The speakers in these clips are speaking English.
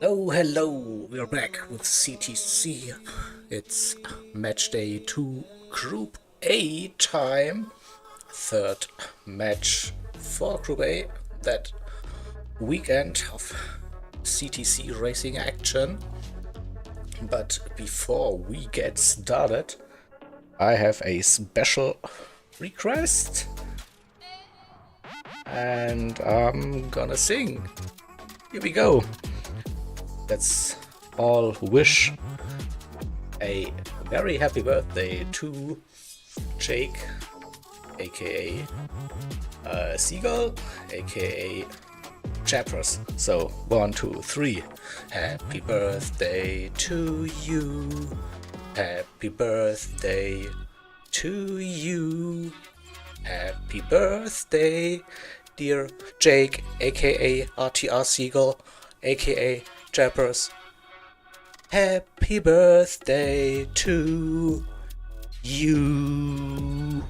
Hello, we're back with CTC. It's match day 2, Group A time. Third match for Group A that weekend of CTC racing action. But before we get started, I have a special request. And I'm gonna sing. Here we go. Let's all wish a very happy birthday to Jake, aka Seagull, aka Chapters. So 1, 2, 3. Happy birthday to you. Happy birthday to you. Happy birthday, dear Jake, aka RTR Seagull, aka Jappers. Happy birthday to you.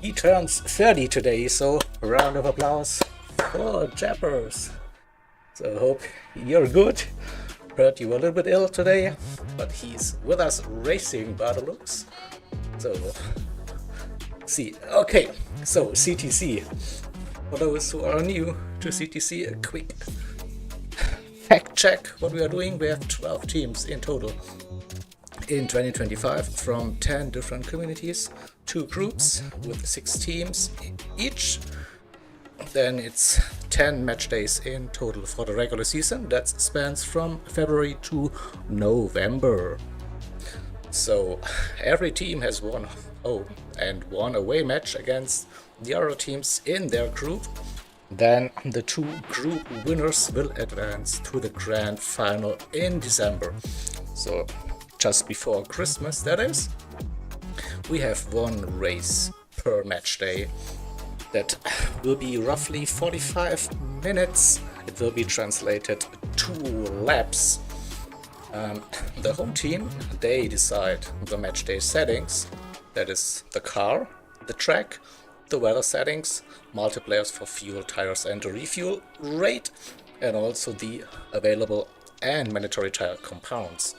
He turns 30 today, so a round of applause for Jappers. So I hope you're good. Heard you were a little bit ill today, but he's with us racing by the looks. So, see. Okay, so CTC. For those who are new to CTC, a quick fact check what we are doing. We have 12 teams in total in 2025 from 10 different communities, 2 groups with 6 teams each. Then it's 10 match days in total for the regular season. That spans from February to November. So every team has one home and one away match against the other teams in their group. Then the 2 group winners will advance to the grand final in December. So just before Christmas, that is. We have 1 race per match day. That will be roughly 45 minutes. It will be translated 2 laps. The home team, they decide the match day settings. That is the car, the track, the weather settings, multiplayers for fuel, tires and the refuel rate, and also the available and mandatory tire compounds.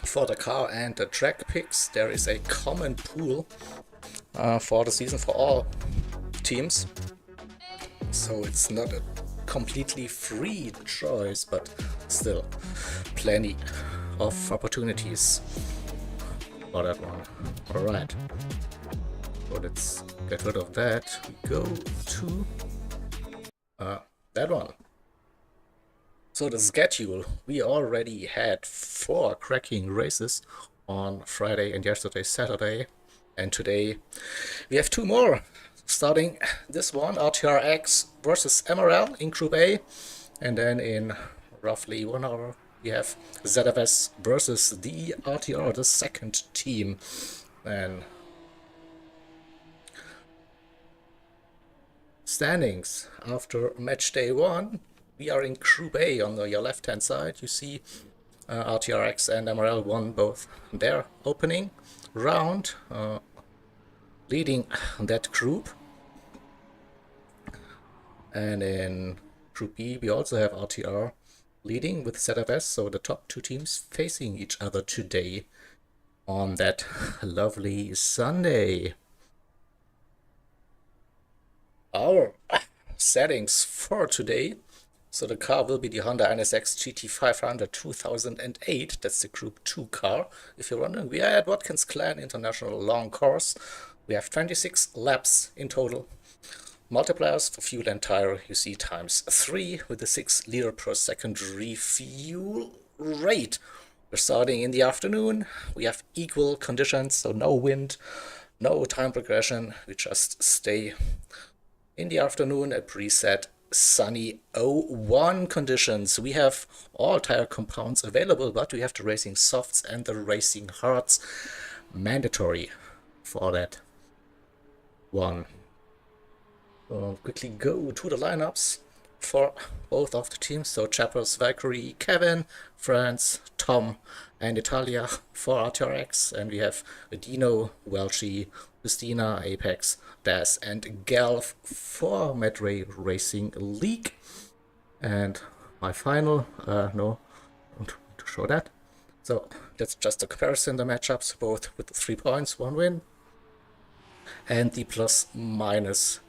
For the car and the track picks, there is a common pool for the season for all teams. So it's not a completely free choice, but still plenty of opportunities for that one. Alright, so let's get rid of that. We go to that one. So the schedule, we already had 4 cracking races on Friday and yesterday, Saturday, and today we have 2 more. Starting this one, RTRx versus MRL in Group A, and then in roughly 1 hour we have ZFS versus the RTR, the second team. And standings after match day 1, we are in Group A. On your left hand side you see RTRx and MRL won both their opening round, leading that group. And in Group B we also have RTR leading with ZFS, so the top 2 teams facing each other today on that lovely Sunday. Our settings for today. So the car will be the Honda NSX GT500 2008. That's the Group 2 car. If you're wondering, we are at Watkins Glen International Long Course. We have 26 laps in total. Multipliers for fuel and tire, you see, times 3 with a 6 liter per second refuel rate. We're starting in the afternoon. We have equal conditions, so no wind, no time progression. We just stay in the afternoon at preset sunny 01 conditions. We have all tire compounds available, but we have the racing softs and the racing hards mandatory for that one. Quickly go to the lineups for both of the teams. So Chappers, Valkyrie, Kevin, France, Tom, and Italia for RTRx, and we have Dino, Welchie, Christina, Apex, Das, and Galf for Medray Racing League. And my final, no, I don't want to show that. So that's just a comparison, the matchups, both with 3 points, 1 win, and the plus minus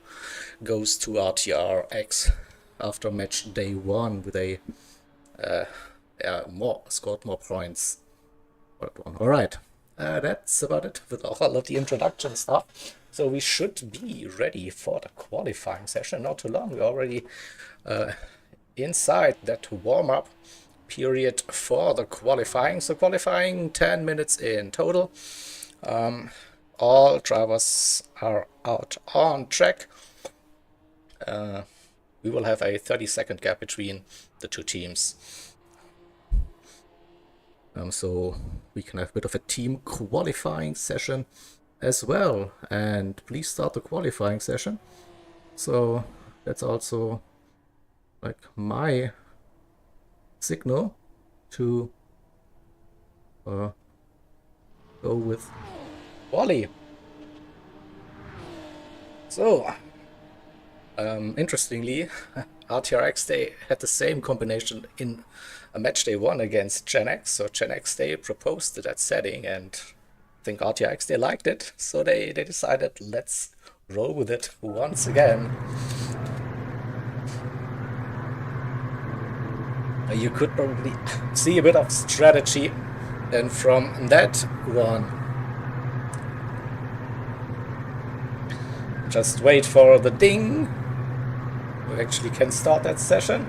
goes to RTRx after match day 1 with a scored more points. Alright, that's about it with all of the introduction stuff. So we should be ready for the qualifying session. Not too long, we're already inside that warm-up period for the qualifying. So qualifying 10 minutes in total. All drivers are out on track. We will have a 30-second gap between the 2 teams. so we can have a bit of a team qualifying session as well. And please start the qualifying session. So that's also like my signal to go with Wally. So interestingly, RTRx, they had the same combination in a match day 1 against Gen X. So Gen X, they proposed that setting, and I think RTRx, they liked it. So they decided, let's roll with it once again. You could probably see a bit of strategy, and from that one, just wait for the ding. We actually can start that session.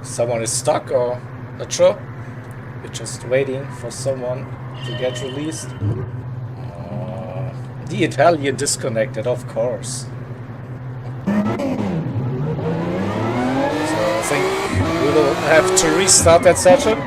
Someone is stuck or not sure. We're just waiting for someone to get released. The Italian disconnected, of course. So I think we will have to restart that session.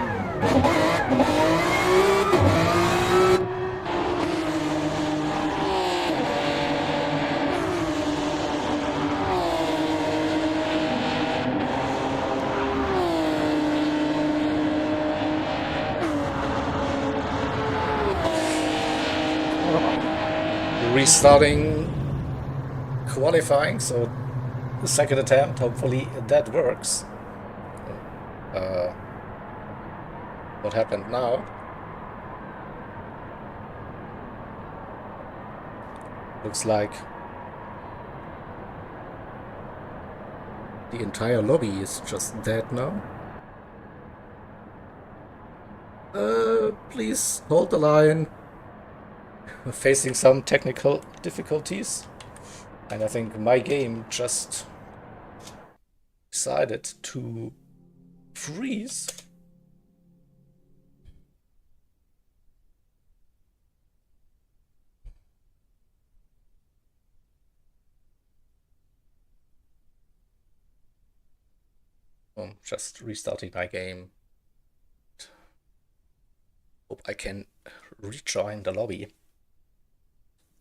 Restarting qualifying, so the second attempt, hopefully that works. What happened now? Looks like the entire lobby is just dead now. Please hold the line. We're facing some technical difficulties, and I think my game just decided to freeze. I'm just restarting my game. Hope I can rejoin the lobby.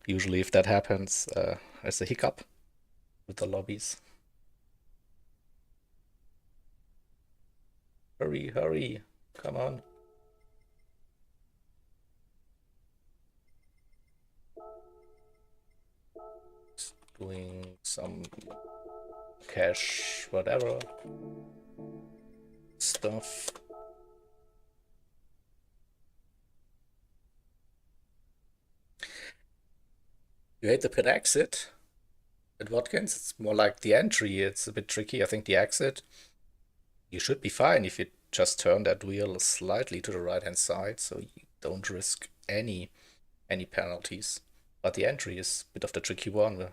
Usually if that happens, there's a hiccup with the lobbies. Hurry, hurry, come on. Just doing some cache, whatever stuff. You hate the pit exit at Watkins? It's more like the entry. It's a bit tricky. I think the exit, you should be fine if you just turn that wheel slightly to the right hand side, so you don't risk any penalties. But the entry is a bit of the tricky one.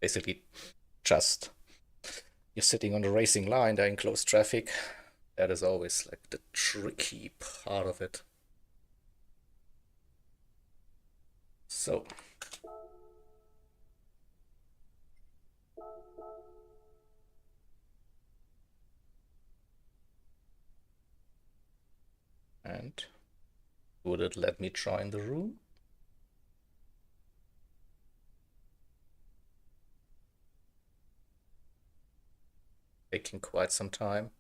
Basically just you're sitting on the racing line, they're in close traffic. That is always like the tricky part of it. So and would it let me join the room? Taking quite some time.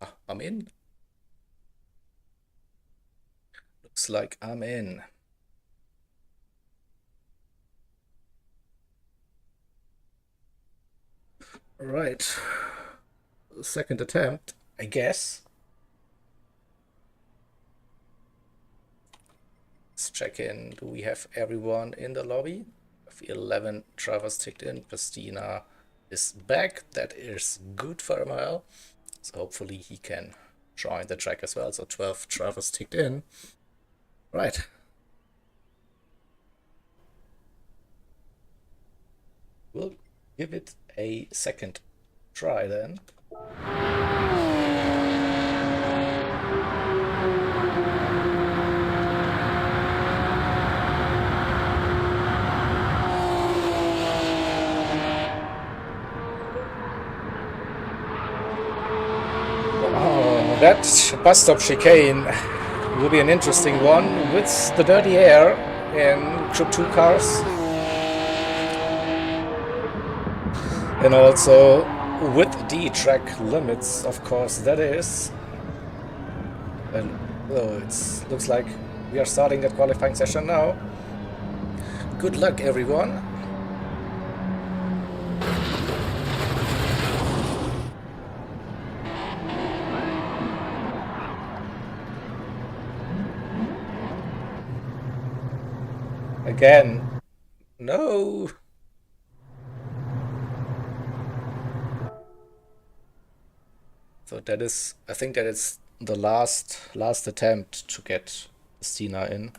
Ah, I'm in. Looks like I'm in. Right. Second attempt, I guess. Let's check in. Do we have everyone in the lobby? 11 drivers ticked in. Pastina is back. That is good for MRL. So hopefully he can join the track as well. So 12 drivers ticked in. Right. We'll give it a second try then. That bus stop chicane will be an interesting one with the dirty air and Group 2 cars. And also with the track limits, of course, that is. And oh, it looks like we are starting that qualifying session now. Good luck, everyone. Again, no. So that is, I think that is the last attempt to get Stina in.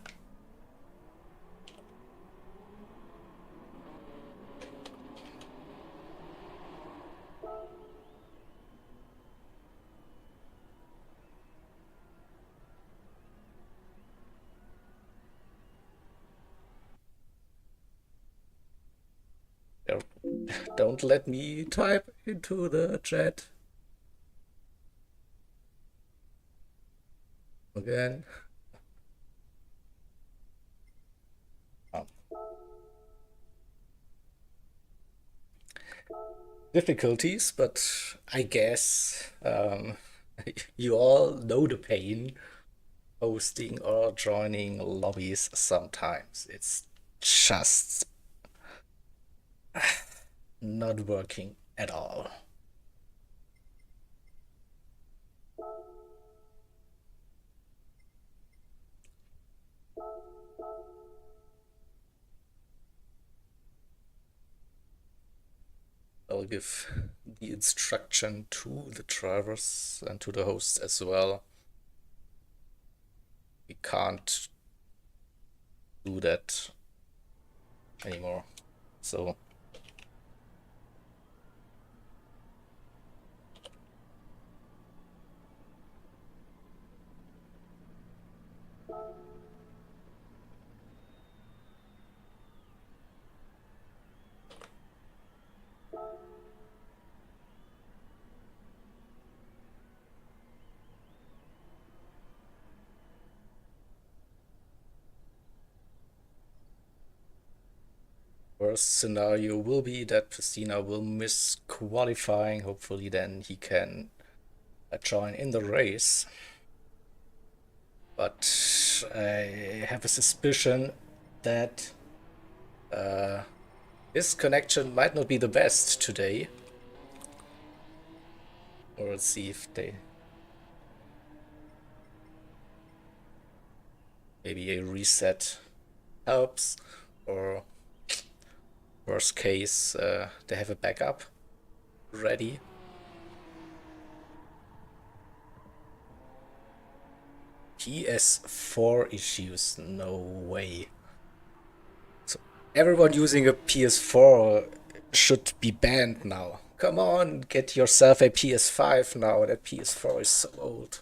Don't let me type into the chat. Again. Oh. Difficulties, but I guess you all know the pain hosting or joining lobbies sometimes. It's just not working at all. I'll give the instruction to the drivers and to the hosts as well. We can't do that anymore. So worst scenario will be that Pristina will miss qualifying. Hopefully then he can join in the race. But I have a suspicion that his connection might not be the best today. Or let's see if they... Maybe a reset helps, or worst case, they have a backup ready. PS4 issues, no way. So everyone using a PS4 should be banned now. Come on, get yourself a PS5 now. That PS4 is so old.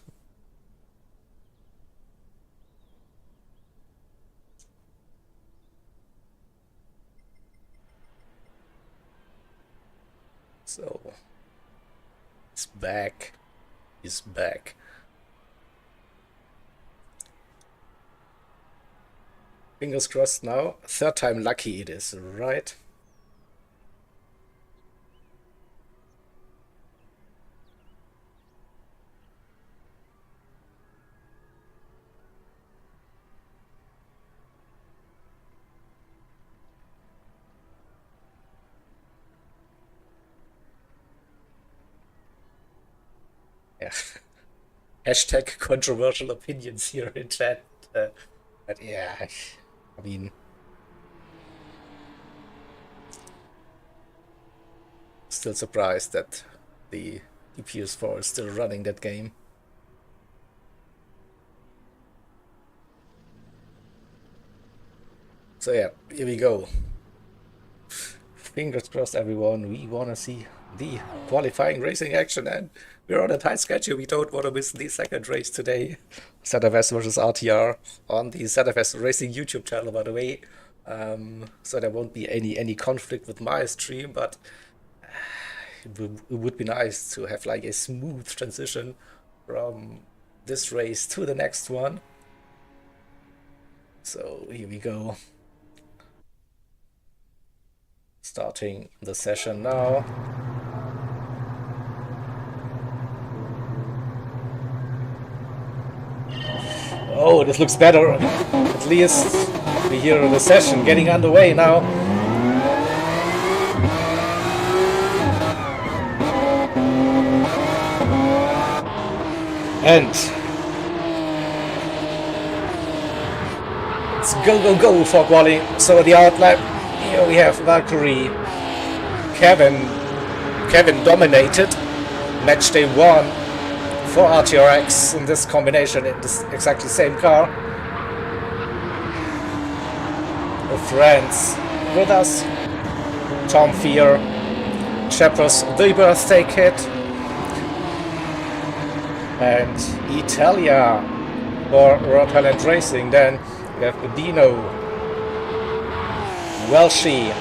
So he's back. He's back. Fingers crossed now. Third time lucky it is, right? Yeah. Hashtag controversial opinions here in chat. But yeah, I mean, still surprised that the PS4 is still running that game. So yeah, here we go. Fingers crossed, everyone. We want to see the qualifying racing action, and we're on a tight schedule. We don't want to miss the second race today. ZFS versus RTR on the ZFS Racing YouTube channel, by the way. So there won't be any conflict with my stream, but it would be nice to have like a smooth transition from this race to the next one. So here we go. Starting the session now. Oh, this looks better. At least we hear the session getting underway now. And it's go for quali. So the outlap, here we have Valkyrie. Kevin dominated match day 1 for RTRx in this combination in this exactly same car. The friends with us, Tom Fear, Chappers the birthday kid, and Italia for Raw Talent Racing. Then we have Dino, Welshie,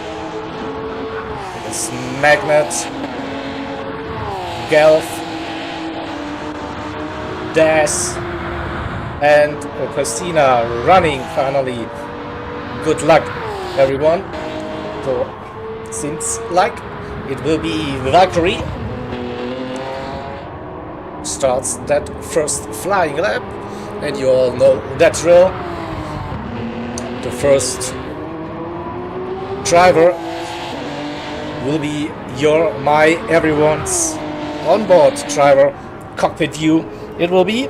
this Magnet, Gelf, Das, and Christina running finally. Good luck, everyone. So seems like it will be Valkyrie. Starts that first flying lap, and you all know that drill. The first driver will be my everyone's onboard driver, cockpit view it will be.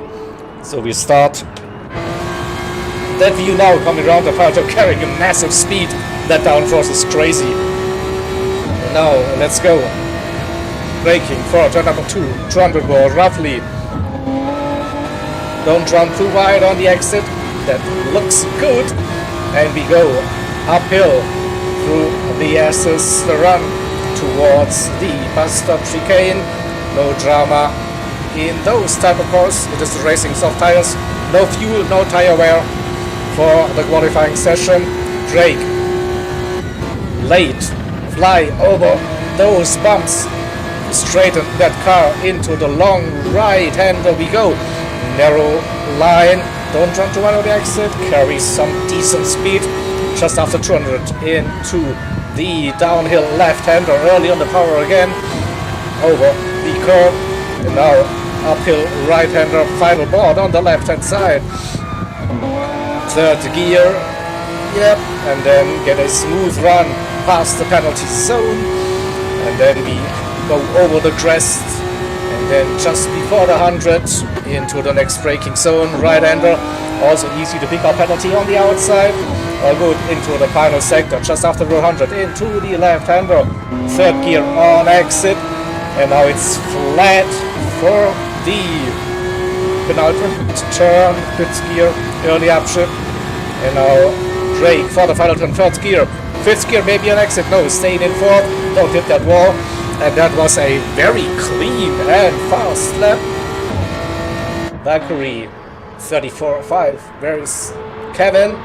So we start that view now, coming around the fighter carrying a massive speed. That downforce is crazy. Now let's go. Braking for turn number 2, 200 ball roughly. Don't run too wide on the exit. That looks good. And we go uphill through the S's, the run towards the bus stop chicane. No drama in those type of cars. It is the racing soft tires. No fuel, no tire wear for the qualifying session. Drake, late, fly over those bumps. Straighten that car into the long right hander we go. Narrow line, don't run too wide on the exit, carry some decent speed. Just after 200 into the downhill left hander, early on the power again. Over the curve, and now uphill right hander, final board on the left hand side. Third gear, yep, and then get a smooth run past the penalty zone. And then we go over the crest, and then just before the 100 into the next braking zone, right hander, also easy to pick up penalty on the outside. All good into the final sector, just after the 100 into the left hander, third gear on exit, and now it's flat for the penultimate turn, fifth gear, early upshift, and now brake for the final turn, third gear, fifth gear, maybe an exit, no, staying in fourth, don't hit that wall. And that was a very clean and fast lap. Valkyrie 34.5. Where is Kevin?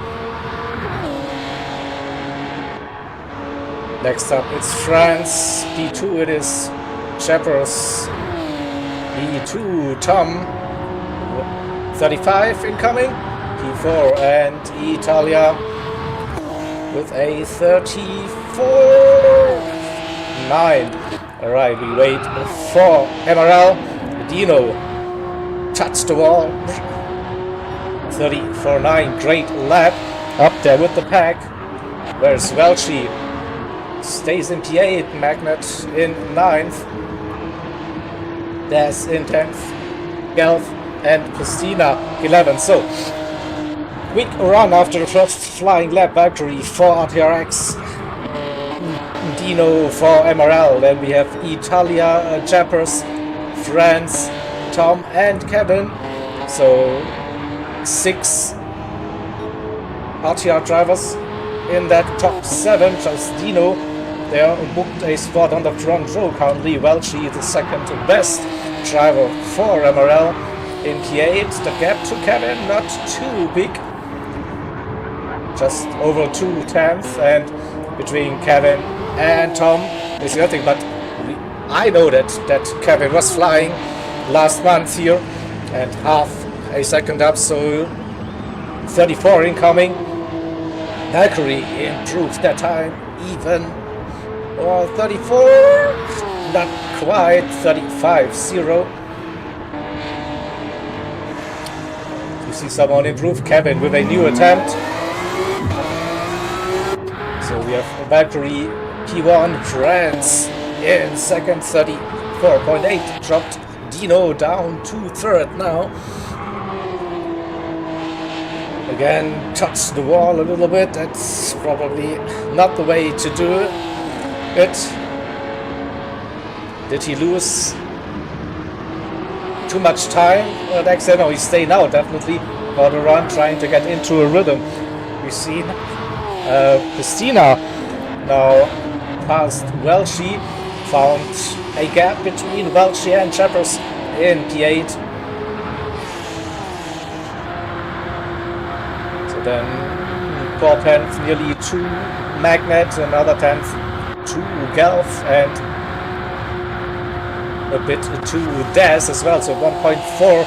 Next up it's France. P2 it is Chappers. P2 Tom. 35 incoming. P4 and Italia with a 34.9. Alright, we wait for MRL. Dino touched the wall. 34.9, great lap. Up there with the pack. Where's Welshie? Stays in P8, Magnet in 9th. Das in 10th. Gelf and Christina 11th. So, quick run after the first flying lap. Valkyrie for RTRx. Dino for MRL, then we have Italia, Chappers, France, Tom and Kevin. So 6 RTR drivers in that top 7, just Dino there booked a spot on the front row. Currently Welshie the second best driver for MRL in P8. The gap to Kevin not too big, just over 2/10, and between Kevin and Tom is nothing, but I know that Kevin was flying last month here and half a second up, so 34 incoming. Valkyrie improved that time even, or 34, not quite, 35-0. You see someone improve, Kevin with a new attempt. So we have Valkyrie P1, France in second, 34.8, dropped Dino down to third now. Again, touched the wall a little bit. That's probably not the way to do it. Did he lose too much time? Next, no, he's staying out definitely for the run, trying to get into a rhythm. We've seen Christina now past Welchie, found a gap between Welchie and Chappers in P8. So then 4 tenths, nearly 2 Magnet, another 10th, 2 Gelf, and a bit to Daz as well. So 1.4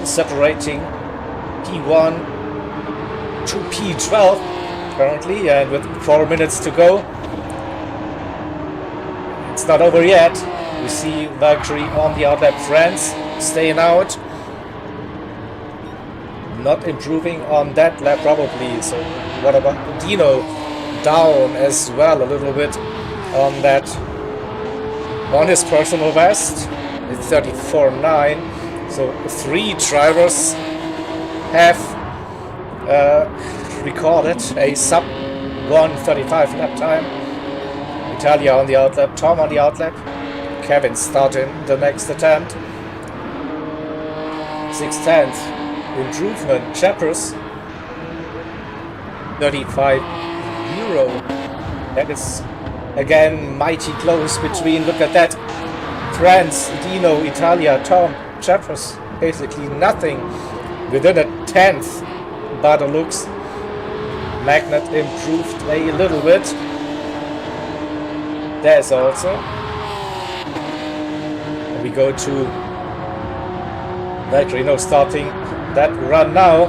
separating P1 to P12 currently, and with 4 minutes to go. It's not over yet. We see Valkyrie on the outlap, France staying out. Not improving on that lap probably. So what about Dino? Down as well a little bit on that, on his personal best. It's 34.9. So 3 drivers have recorded a sub 1:35 lap time. Italia on the outlap, Tom on the outlap, Kevin starting the next attempt. 6/10 improvement, Chappers 35.0. That is again mighty close between, look at that, France, Dino, Italia, Tom, Chappers, basically nothing within a 10th by the looks. Magnet improved a little bit. There's also. And we go to Valkyrie, no, starting that run now.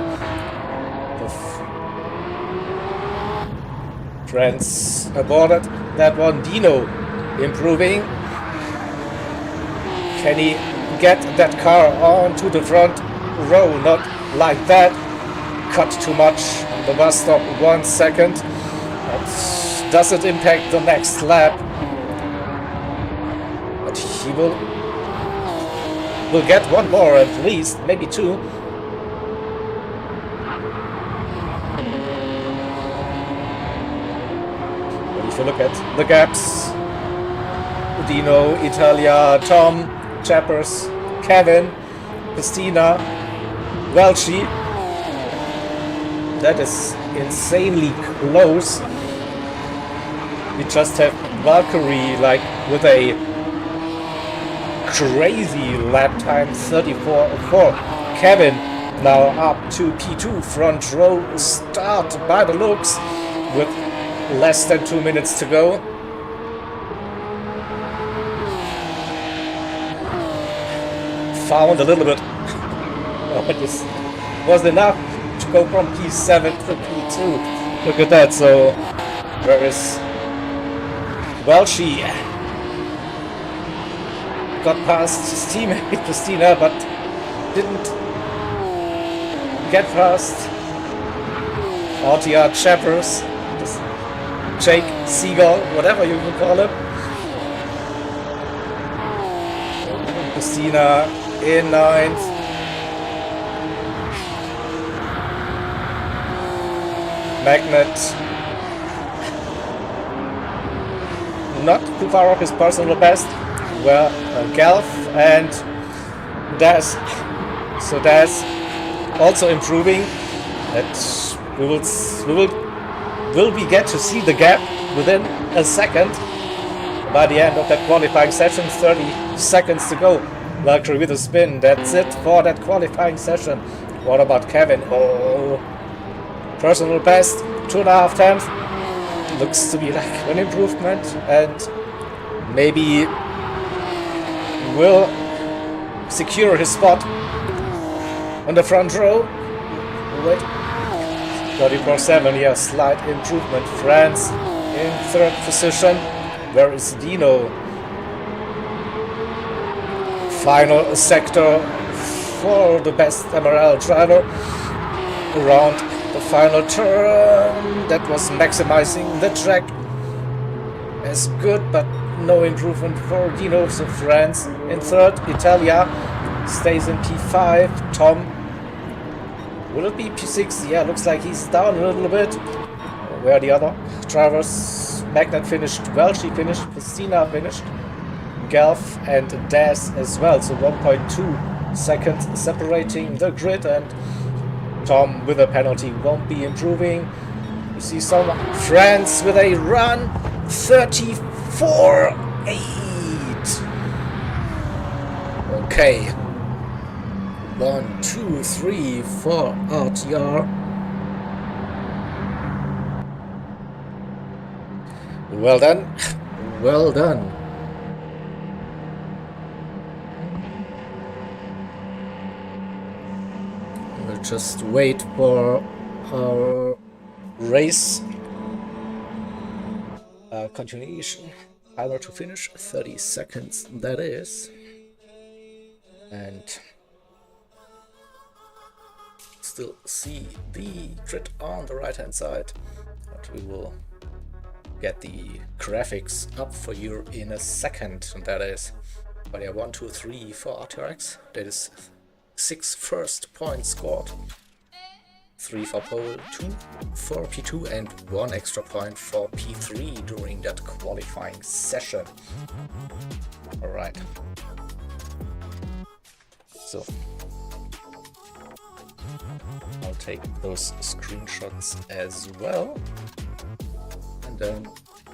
France aborted that one. Dino improving. Can he get that car onto the front row? Not like that. Cut too much on the bus stop, 1 second. That doesn't impact the next lap. But he will get one more at least, maybe 2. But if you look at the gaps, Dino, Italia, Tom, Chappers, Kevin, Christina, Welchie. That is insanely close. We just have Valkyrie like with a crazy lap time, 34.4. Kevin now up to P2, front row start by the looks with less than 2 minutes to go. Found a little bit. Oh, this wasn't enough to go from P7 to P2. Look at that. So where is Welchie? Got past his teammate Christina, but didn't get past RTR Chappers, Jake Seagull, whatever you can call him. Christina in 9th. Magnet not too far off his personal best. Well, Gelf and Daz. So Daz also improving. That will we get to see the gap within a second by the end of that qualifying session. 30 seconds to go. Valkyrie with a spin. That's it for that qualifying session. What about Kevin? Oh, personal best, 2.5 tenths. Looks to be like an improvement, and maybe will secure his spot on the front row. Wait. 34.7, yeah, slight improvement. France in third position. Where is Dino? Final sector for the best MRL driver. Around the final turn, that was maximizing the track as good, but no improvement for Dino. So France in third. Italia stays in P5. Tom, will it be P6? Yeah, looks like he's down a little bit. Where are the other drivers? Magnet finished well, she finished. Christina finished. Gelf and Daz as well. So 1.2 seconds separating the grid, and Tom with a penalty won't be improving. You see some France with a run. 34.8. Okay. 1, 2, 3, 4 RTR. Well done. Well done. We'll just wait for our race continuation. Timer to finish. 30 seconds, that is. And still see the grid on the right hand side, but we will get the graphics up for you in a second. And that is, but yeah, 1, 2, 3 for RTRx. That is 6 first points scored, 3 for pole, 2 for P2, and 1 extra point for P3 during that qualifying session. All right. So I'll take those screenshots as well, and then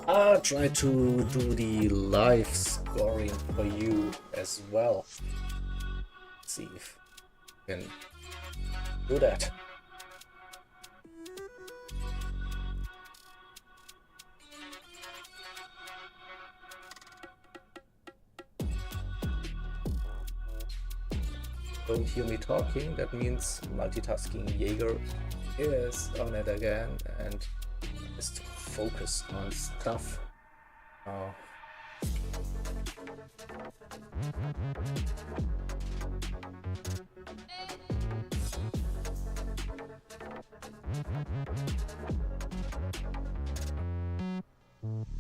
I'll try to do the live scoring for you as well. Let's see if we can do that. Don't hear me talking, that means multitasking Jaeger is on it again and is to focus on stuff.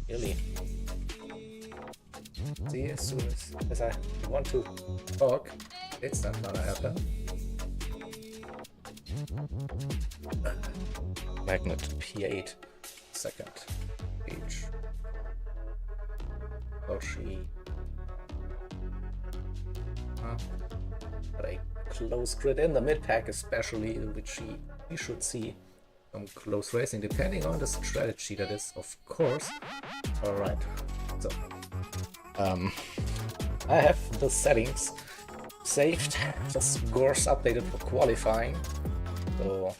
Really? See, as soon as I want to talk, it's not gonna happen. Magnet P8, second page. Oshi. But a close grid in the mid pack, especially, which we should see some close racing, depending on the strategy, that is, of course. Alright, so I have the settings saved, the scores updated for qualifying, so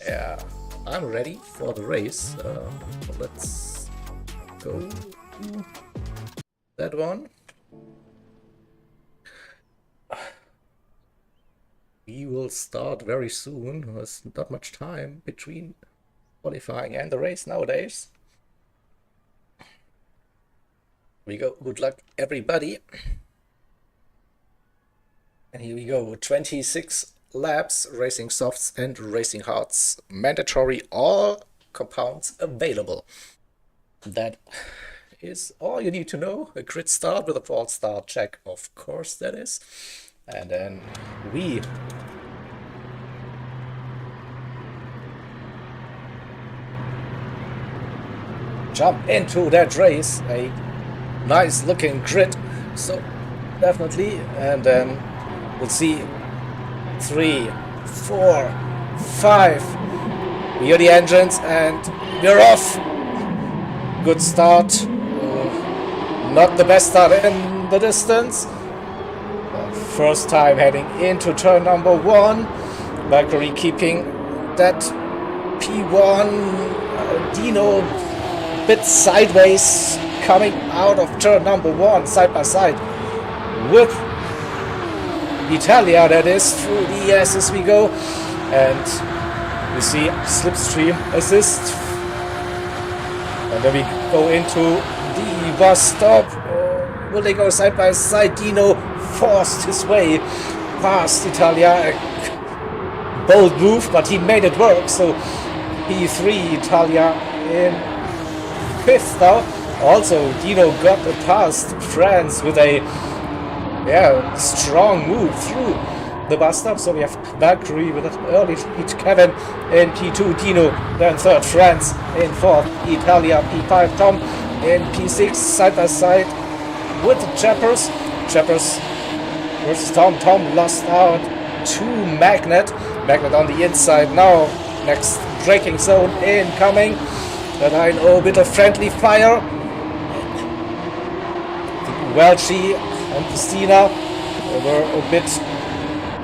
yeah, I'm ready for the race. Let's go to that one. We will start very soon. There's not much time between qualifying and the race nowadays. We go. Good luck, everybody. And here we go. 26 laps, racing softs and racing hards. Mandatory, all compounds available. That is all you need to know. A grid start with a false start check, of course, that is. And then we jump into that race. A nice looking grid, so definitely. And then we'll see 3, 4, 5. We hear the engines and we're off. Good start. Not the best start in the distance. First time heading into turn number 1. Gr.A keeping that P1. Dino a bit sideways, coming out of turn number 1 side by side with Italia, that is, through the ES as we go. And you see slipstream assist. And then we go into the bus stop. Will they go side by side? Dino forced his way past Italia. A bold move, but he made it work. So P3 Italia in 5th now. Also, Dino got past France with a strong move through the bus stop. So we have Valkyrie with an early lead, Kevin in P2, Dino then 3rd, France in 4th, Italia P5, Tom in P6, side by side with the Chappers. Chappers versus Tom. Tom lost out to Magnet. Magnet on the inside now. Next braking zone incoming. The 9-0 bit of friendly fire. Welchi and Christina were a bit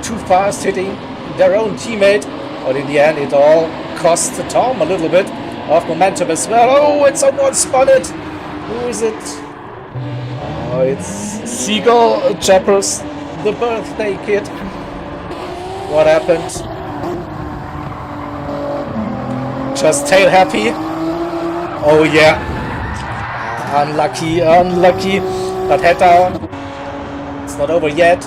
too fast, hitting their own teammate, but in the end it all cost Tom a little bit of momentum as well. Oh, and someone spun it. Who is it? Oh, it's Seagull Chappers, the birthday kid. What happened? Just tail happy. Oh yeah. Unlucky. But head down. It's not over yet.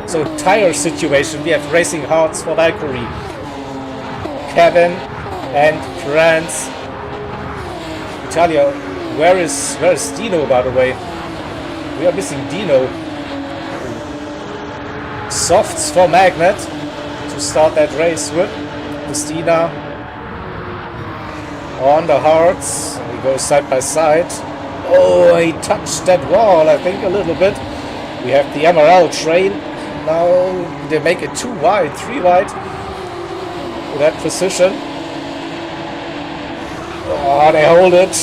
So tire situation. We have racing hearts for Valkyrie. Kevin and France. Italia. Where is Dino, by the way? We are missing Dino. Softs for Magnet to start that race with. Christina on the hards. We go side by side. Oh, he touched that wall, I think, a little bit. We have the MRL train. Now they make it 2 wide, 3 wide. For that position. Oh, they hold it.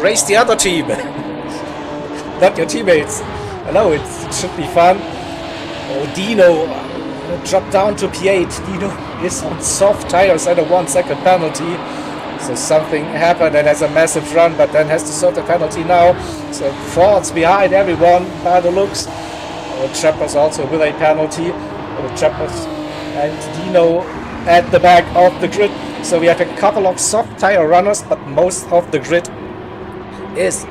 Race the other team. Not your teammates. I know it should be fun. Oh, Dino dropped down to P8. Dino is on soft tires and a 1-second penalty. So something happened and has a massive run, but then has to serve the penalty now. So Ford's behind everyone by the looks. Chappers also with a penalty. Chappers and Dino at the back of the grid. So we have a couple of soft tire runners, but most of the grid is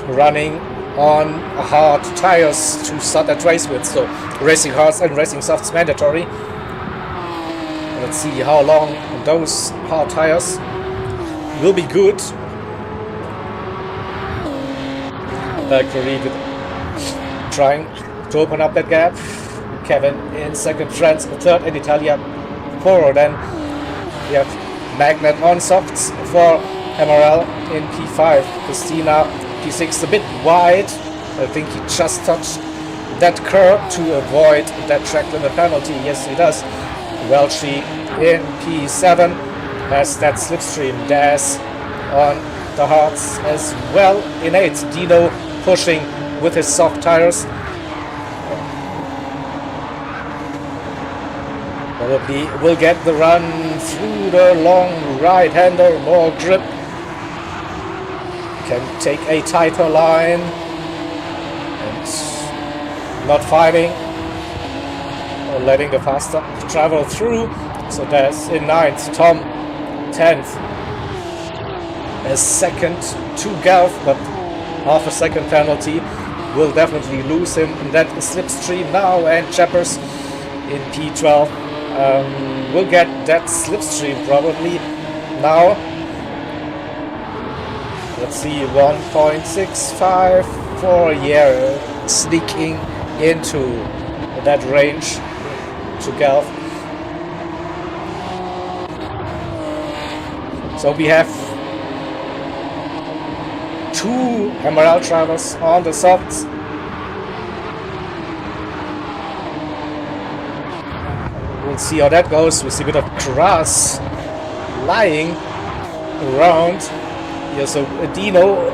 running on hard tires to start that race with. So racing hards and racing softs mandatory. Let's see how long those hard tires will be good. Valkyrie trying to open up that gap. Kevin in 2nd, France 3rd, and Italia 4. Then we have Magnet on softs for MRL in P5. Christina P6 a bit wide. I think he just touched that curb to avoid that track limit penalty. Yes, he does. Welchi in P7 has that slipstream. Daz on the hards as well in 8th. Dino pushing with his soft tires. Probably will get the run through the long right-hander, more grip. Can take a tighter line and not fighting or letting the faster travel through. So that's in 9th, Tom 10th. A second to Galf, but half a second penalty will definitely lose him in that slipstream now. And Chappers in P12 will get that slipstream probably now. Let's see, 1.654. Yeah, sneaking into that range to Galf. So we have 2 MRL drivers on the softs. We'll see how that goes. We see a bit of grass lying around. Yeah, so Dino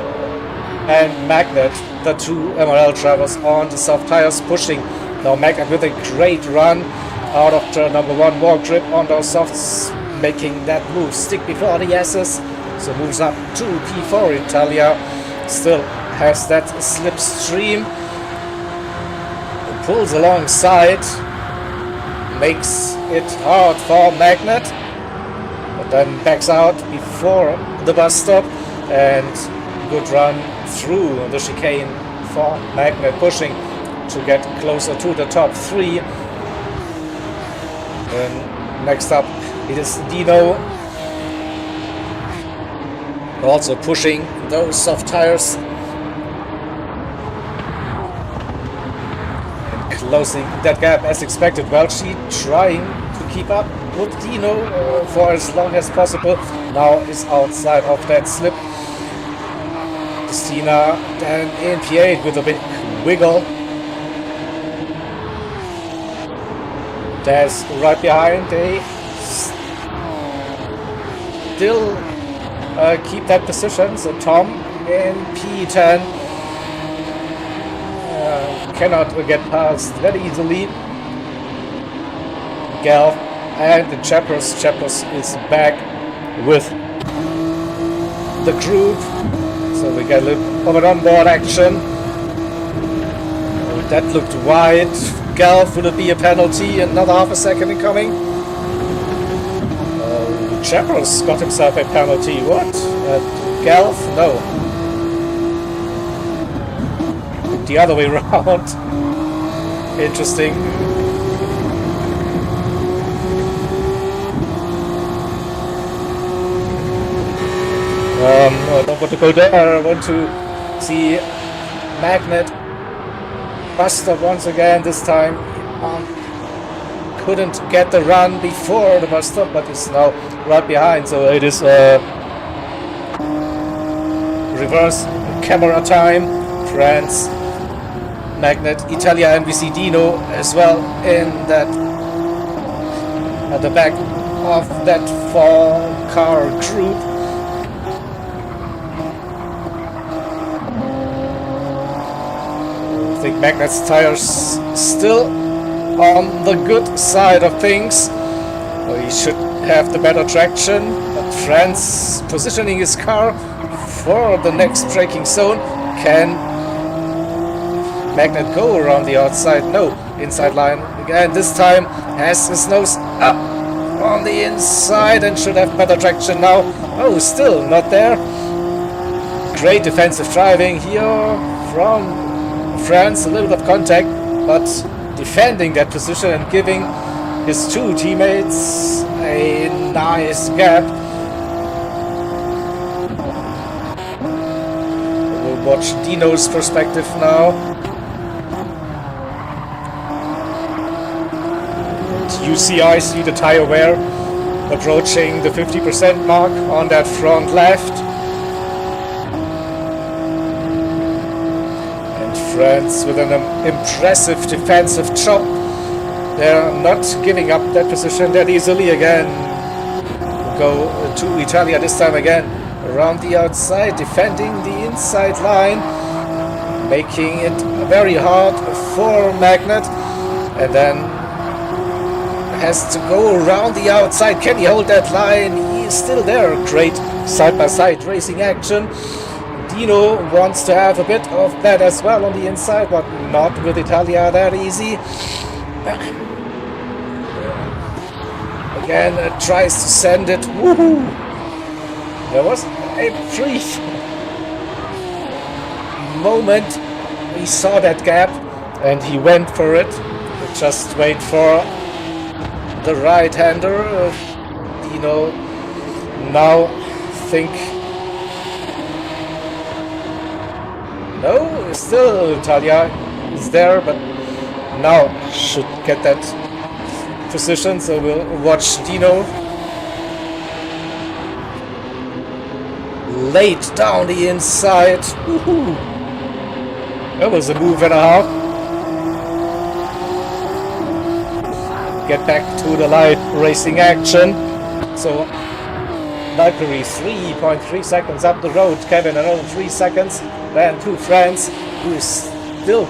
and Magnet, the 2 MRL drivers on the soft tires, pushing. Now Magnet with a great run out of turn number 1. More grip on those softs, making that move stick before the S's. So moves up to P4. Italia still has that slipstream, pulls alongside, makes it hard for Magnet, but then backs out before the bus stop, and good run through the chicane for Magnet, pushing to get closer to the top 3. And next up it is Dino, also pushing those soft tires and closing that gap as expected. Welchi trying to keep up with Dino for as long as possible. Now is outside of that slip. Christina then in P8 with a big wiggle. There's right behind. They still keep that position. So Tom in P10 cannot get past that easily. Gal and the Chappers. Chappers is back with the group. So we get a little of an onboard action. That looked wide. Galf, will it be a penalty? Another half a second incoming. Chappers got himself a penalty. What? Galf? No. The other way around. Interesting. I don't want to go there. I want to see Magnet bus stop once again. This time couldn't get the run before the bus stop, but is now right behind. So it is reverse camera time. France, Magnet, Italia, and we see Dino as well in that at the back of that 4-car group. I think Magnet's tires still on the good side of things. He should have the better traction, but France positioning his car for the next braking zone. Can Magnet go around the outside? No, inside line again. This time has his nose up on the inside and should have better traction now. Oh, still not there. Great defensive driving here from France, a little bit of contact, but defending that position and giving his 2 teammates a nice gap. We'll watch Dino's perspective now. And you see the tire wear approaching the 50% mark on that front left. France with an impressive defensive job. They're not giving up that position that easily again. Go to Italia this time again. Around the outside, defending the inside line, making it very hard for Magnet. And then has to go around the outside. Can he hold that line? He's still there. Great side-by-side racing action. Dino wants to have a bit of that as well on the inside, but not with Italia that easy. Again, tries to send it. Woohoo! There was a brief moment. He saw that gap and he went for it. Just wait for the right-hander. Dino now think. No, still Italia is there, but now should get that position, so we'll watch Dino. Late down the inside. Woohoo! That was a move and a half. Get back to the live racing action. So Valkyrie 3.3 seconds up the road. Kevin another 3 seconds. Then to France, who is still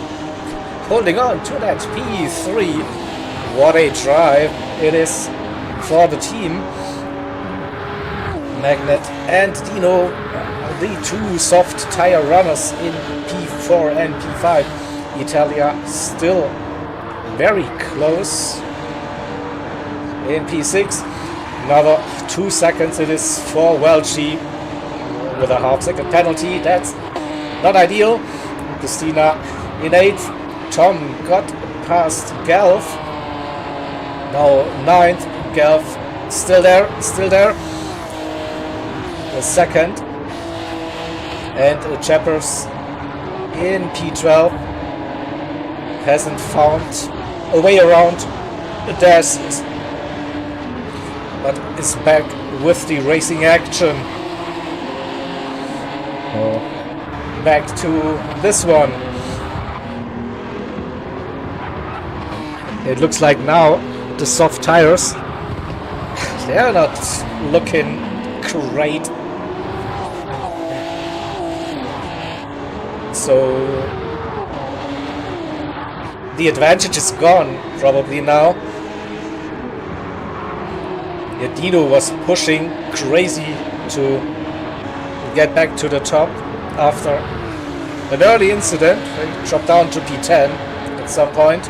holding on to that P3. What a drive it is for the team. Magnet and Dino, the two soft tire runners in P4 and P5. Italia still very close in P6. Another 2 seconds it is for Welchi with a half-second penalty. That's not ideal. Christina in 8th. Tom got past Gelf. Now 9th. Gelf still there. The second. And Chappers in P12 hasn't found a way around the desks, but is back with the racing action. Back to this one. It looks like now the soft tires, they're not looking great. So the advantage is gone probably now. Dino was pushing crazy to get back to the top after an early incident. He dropped down to P10 at some point,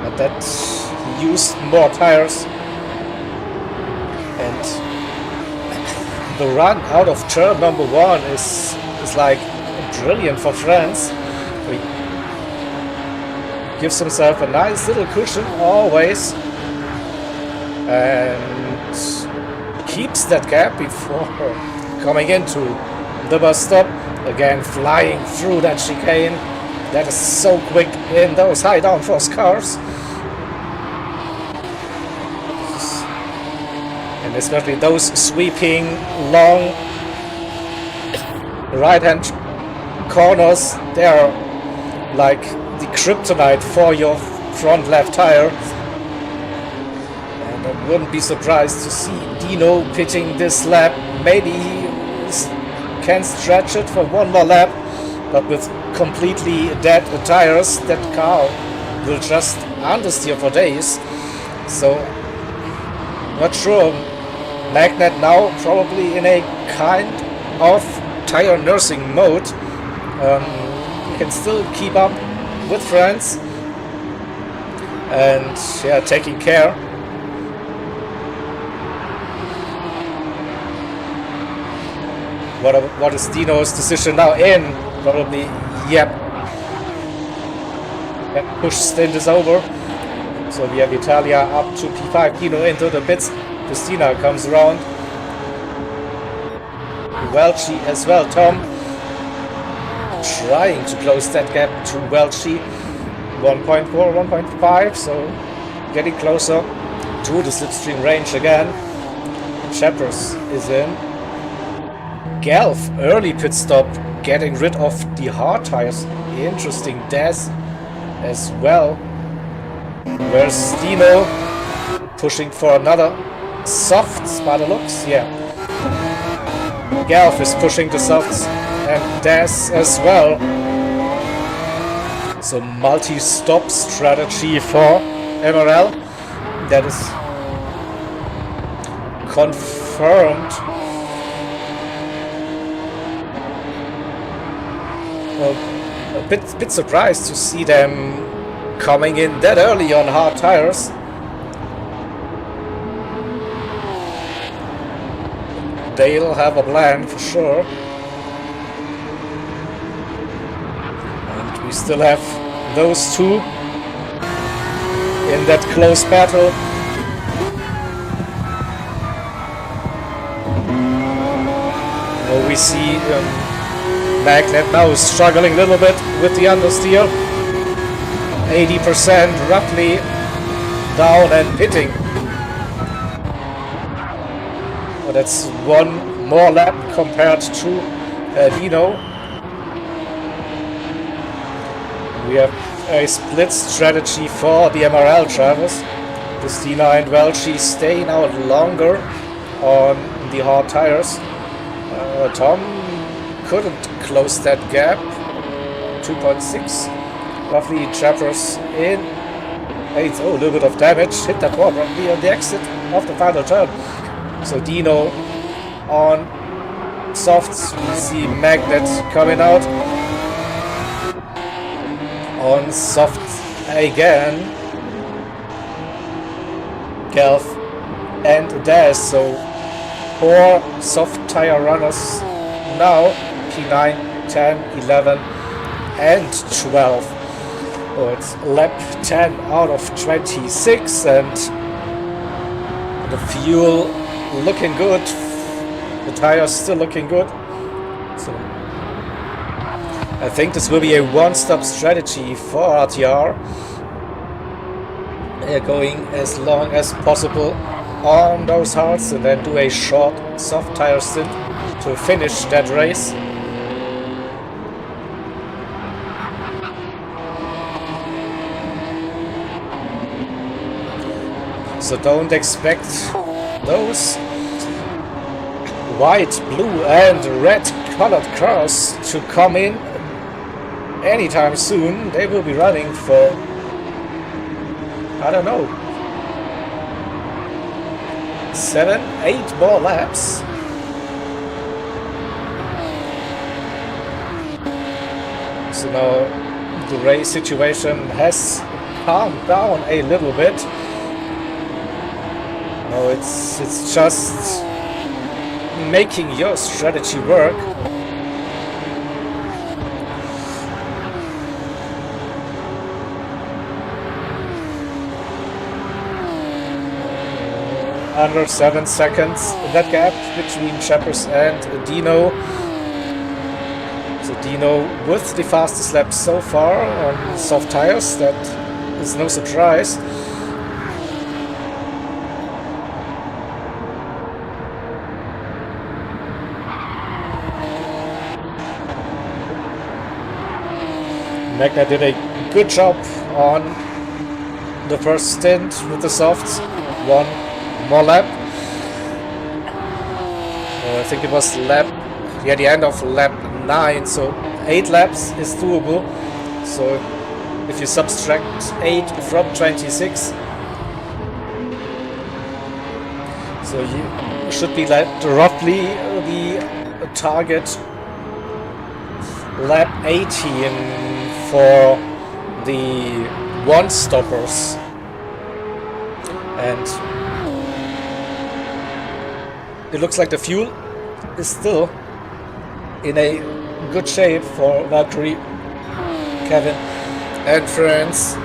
but that he used more tires, and the run out of turn number 1 is like brilliant for France. He gives himself a nice little cushion always and keeps that gap before coming into the bus stop. Again, flying through that chicane. That is so quick in those high downforce cars. And especially those sweeping long right-hand corners, they are like the kryptonite for your front left tire. And I wouldn't be surprised to see Dino pitching this lap. Maybe he can stretch it for one more lap, but with completely dead tires, that car will just understeer for days. So, not sure. Magnet now probably in a kind of tire nursing mode. He can still keep up with France and taking care. What is Dino's decision now? In probably, yep. That push stint is over. So we have Italia up to P5. Dino into the pits. Christina comes around. Welchi as well. Tom trying to close that gap to Welchi. 1.4, 1.5. So getting closer to the slipstream range again. Chappers is in. Gelf, early pit stop, getting rid of the hard tires. Interesting. Des as well. Where's Dino? Pushing for another softs by the looks. Yeah. Gelf is pushing the softs and Des as well. So multi-stop strategy for MRL. That is confirmed. A bit surprised to see them coming in that early on hard tires. They'll have a plan for sure. And we still have those two in that close battle. Well, we see Magnet now struggling a little bit with the understeer. 80% roughly down and pitting. Well, that's one more lap compared to Dino. We have a split strategy for the MRL drivers. Christina and Welchi staying out longer on the hard tires. Tom couldn't close that gap. 2.6 roughly. Chappers in 8th. Oh, a little bit of damage. Hit that wall roughly on the exit of the final turn. So Dino on softs, we see Magnet coming out. On softs again. Gelf and Dash, so 4 soft tire runners now, P9, 10, 11 and 12. So it's lap 10 out of 26 and the fuel looking good, the tires still looking good. So I think this will be a one-stop strategy for RTR. They're going as long as possible on those hards and then do a short soft tire stint to finish that race. So don't expect those white, blue and red colored cars to come in anytime soon. They will be running for, I don't know, 7, 8 more laps. So now the race situation has calmed down a little bit. Now it's just making your strategy work. Under 7 seconds that gap between Chappers and Dino. So Dino with the fastest lap so far on soft tires, that is no surprise. Magna did a good job on the first stint with the softs. 1 more lap. I think it was the end of lap 9, so 8 laps is doable. So if you subtract 8 from 26, so you should be like roughly the target lap 18 for the one-stoppers. And it looks like the fuel is still in a good shape for Valtteri, Kevin and friends.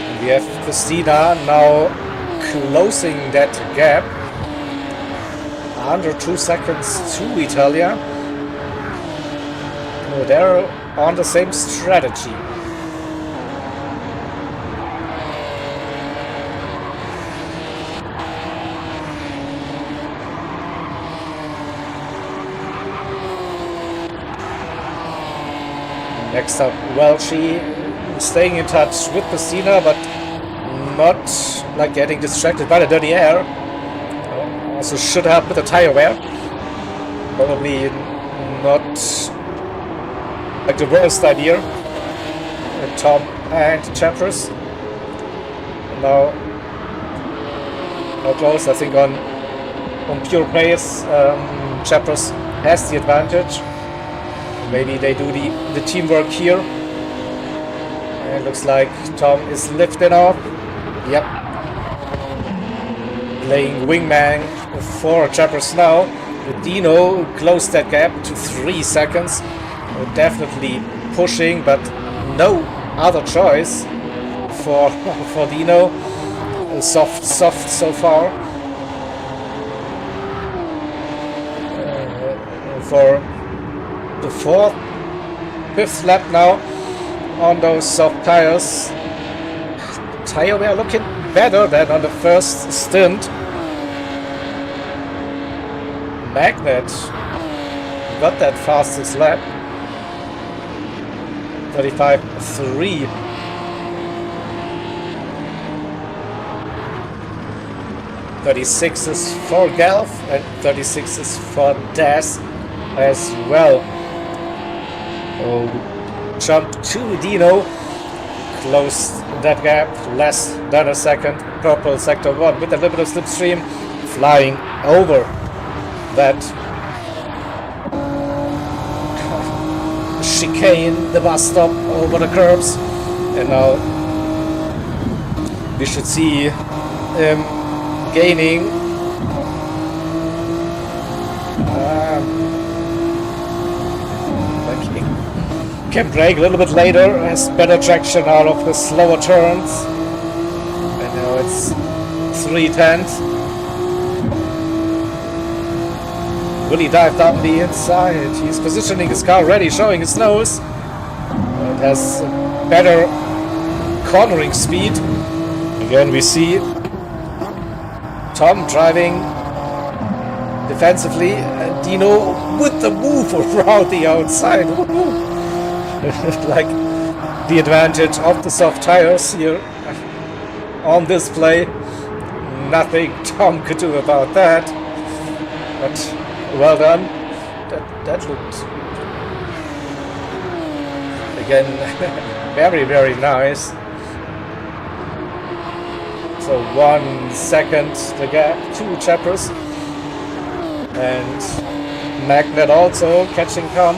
And we have Christina now closing that gap. Under 2 seconds to Italia. They're on the same strategy. Next up, Welchie staying in touch with Christina, but not like getting distracted by the dirty air. Also should help with the tire wear. Probably not like the worst idea. Tom and Chappers now close. I think on pure pace, Chappers has the advantage. Maybe they do the teamwork here. And it looks like Tom is lifting off. Yep. Playing wingman for Chappers now. Dino closed that gap to 3 seconds. Definitely pushing, but no other choice for Dino. Soft so far. For the 5th lap now on those soft tires. Tire wear looking better than on the first stint. Magnet got that fastest lap. 35.3. 36 is for Galf and 36 is for Das as well. Jump to Dino, closed that gap, less than a second. Purple sector 1 with a little bit of slipstream, flying over that chicane, the bus stop, over the curbs, and now we should see him gaining. Can brake a little bit later, has better traction out of the slower turns, and now it's 3/10. Will he dive down the inside? He's positioning his car ready, showing his nose. It has better cornering speed. Again, we see Tom driving defensively, and Dino with the move around the outside. Like the advantage of the soft tires here on display. Nothing Tom could do about that. But well done. That looked again very, very nice. So 1 second the gap, 2 chappers, and Magnet also catching Tom.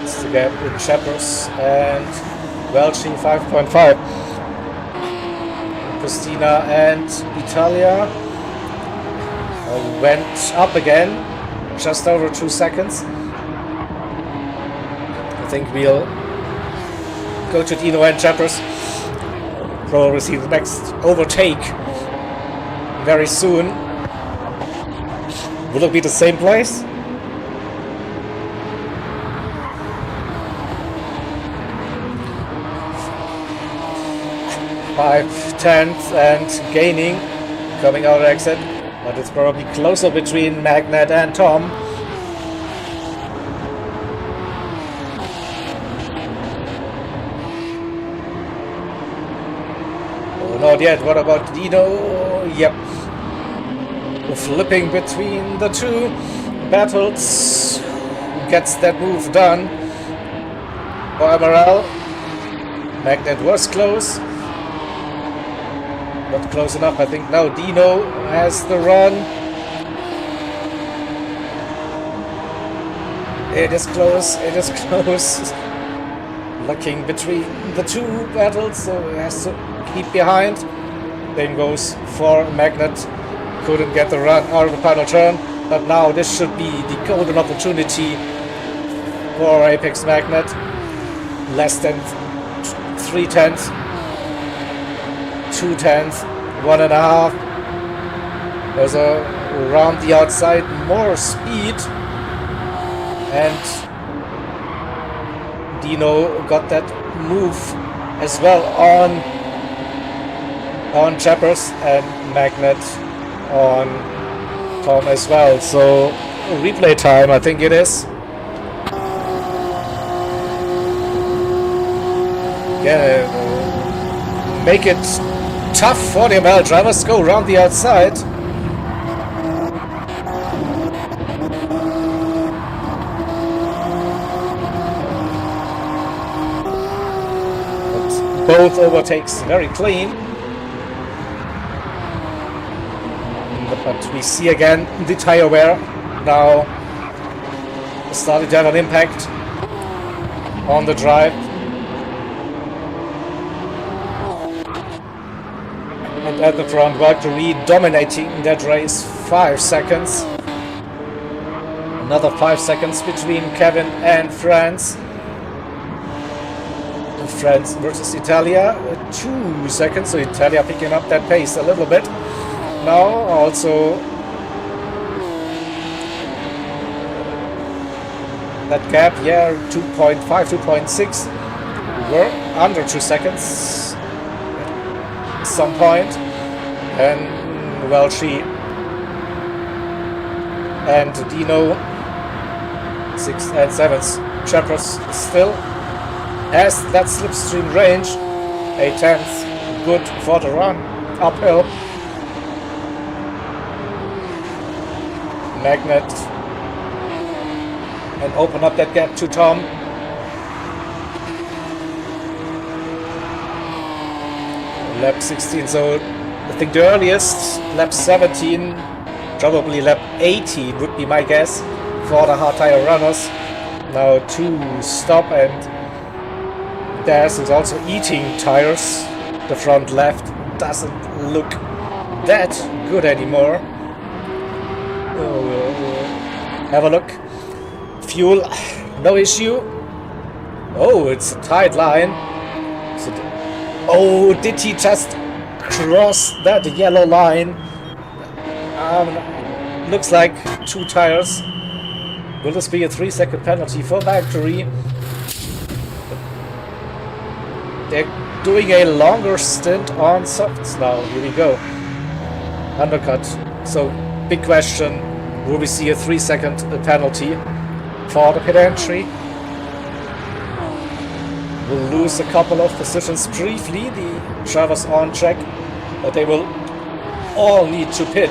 It's the gap in chappers, and Welchi 5.5. Christina and Italia went up again, just over 2 seconds. I think we'll go to Dino and chappers. Probably see the next overtake very soon. Will it be the same place? Tenth and gaining, coming out of exit, but it's probably closer between Magnet and Tom. Oh, not yet. What about Dino? Yep. Flipping between the two battles. Gets that move done. For MRL. Magnet was close. Not close enough, I think. Now Dino has the run. It is close, it is close. Looking between the two battles, so he has to keep behind. Then goes for Magnet. Couldn't get the run out of the final turn, but now this should be the golden opportunity for Apex Magnet. Less than 3/10. 2/10, 1.5. There's around the outside more speed, and Dino got that move as well on chappers, and Magnet on Tom as well. So replay time, I think it is. Yeah, make it tough for the MRL drivers, go around the outside. But both overtakes very clean. But we see again the tire wear now starting to have an impact on the drive. At the front, Gr.A dominating that race, 5 seconds. Another 5 seconds between Kevin and France. France versus Italia, 2 seconds, so Italia picking up that pace a little bit. Now also that gap, yeah, 2.5, 2.6. We're under 2 seconds at some point. And Welchi and Dino 6th and 7th. Chappers still has that slipstream range. A 10th, good for the run, uphill. Magnet, and open up that gap to Tom. Lap 16, so I think the earliest, lap 17, probably lap 18 would be my guess for the hard tire runners. Now to stop, and Daz is also eating tires. The front left doesn't look that good anymore. Have a look. Fuel, no issue. Oh, it's a tight line. Oh, did he just cross that yellow line? Looks like 2 tires. Will this be a 3-second penalty for Valkyrie? They're doing a longer stint on softs now. Here we go. Undercut. So, big question. Will we see a 3-second penalty for the pit entry? We'll lose a couple of positions briefly. The drivers on track, but they will all need to pit.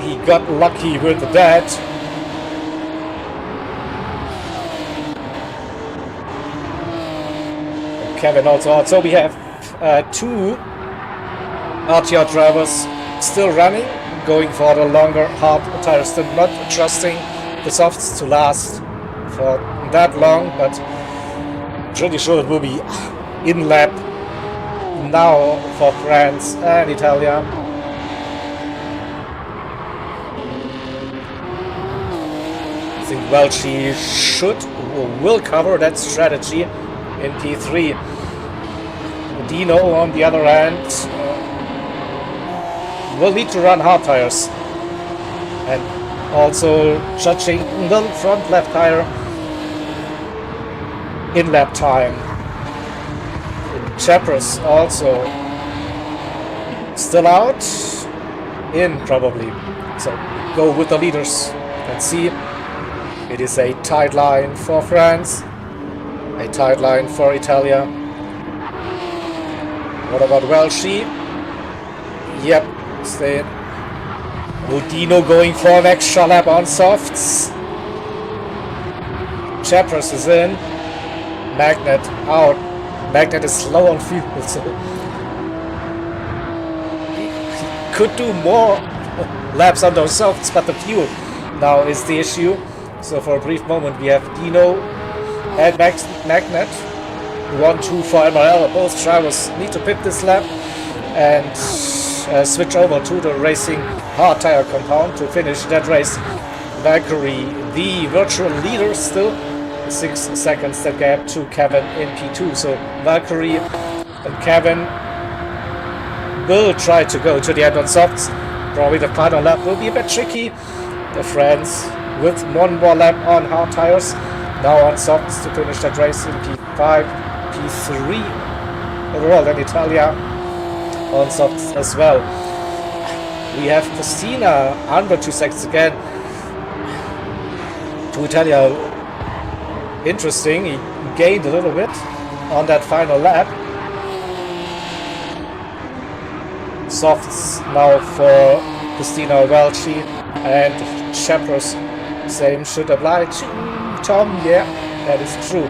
He got lucky with that. Kevin also out. So we have 2 RTR drivers still running, going for the longer hard tire stint, not trusting the softs to last for that long, but pretty sure it will be in lap now for France and Italia. I think Welchi should or will cover that strategy in P3. Dino on the other hand will need to run hard tires, and also judging the front left tire in lap time. Chappers also still out, in probably. So go with the leaders and see. It is a tight line for France, a tight line for Italia. What about Welchi? Yep, stay in. Dino going for an extra lap on softs. Chappers is in. Magnet out. Magnet is slow on fuel, so he could do more laps on those softs, but the fuel now is the issue. So for a brief moment we have Dino and Magnet. 1-2 for MRL. Both drivers need to pit this lap and switch over to the racing hard tire compound to finish that race. Valkyrie, the virtual leader, still 6 seconds that gap to Kevin in P2. So Valkyrie and Kevin will try to go to the end on softs. Probably the final lap will be a bit tricky. The friends with 1 more lap on hard tires, now on softs to finish that race in P5, P3 overall, and Italia on softs as well. We have Christina under 2 seconds again to Italia. Interesting, he gained a little bit on that final lap. Softs now for Christina Welchi, and Chappers, same should apply to Tom. Yeah, that is true.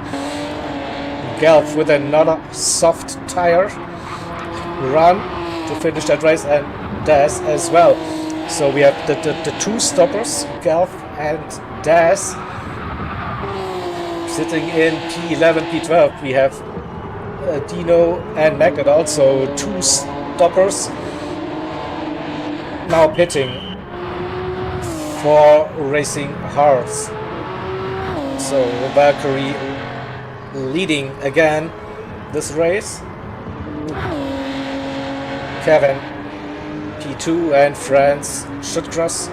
Gelf with another soft tire run to finish that race, and Daz as well. So we have the 2 stoppers, Gelf and Daz, sitting in P11, P12. We have Dino and Magnet, also 2 stoppers, now pitting for racing hards. So Valkyrie leading again this race. Kevin P2 and France should cross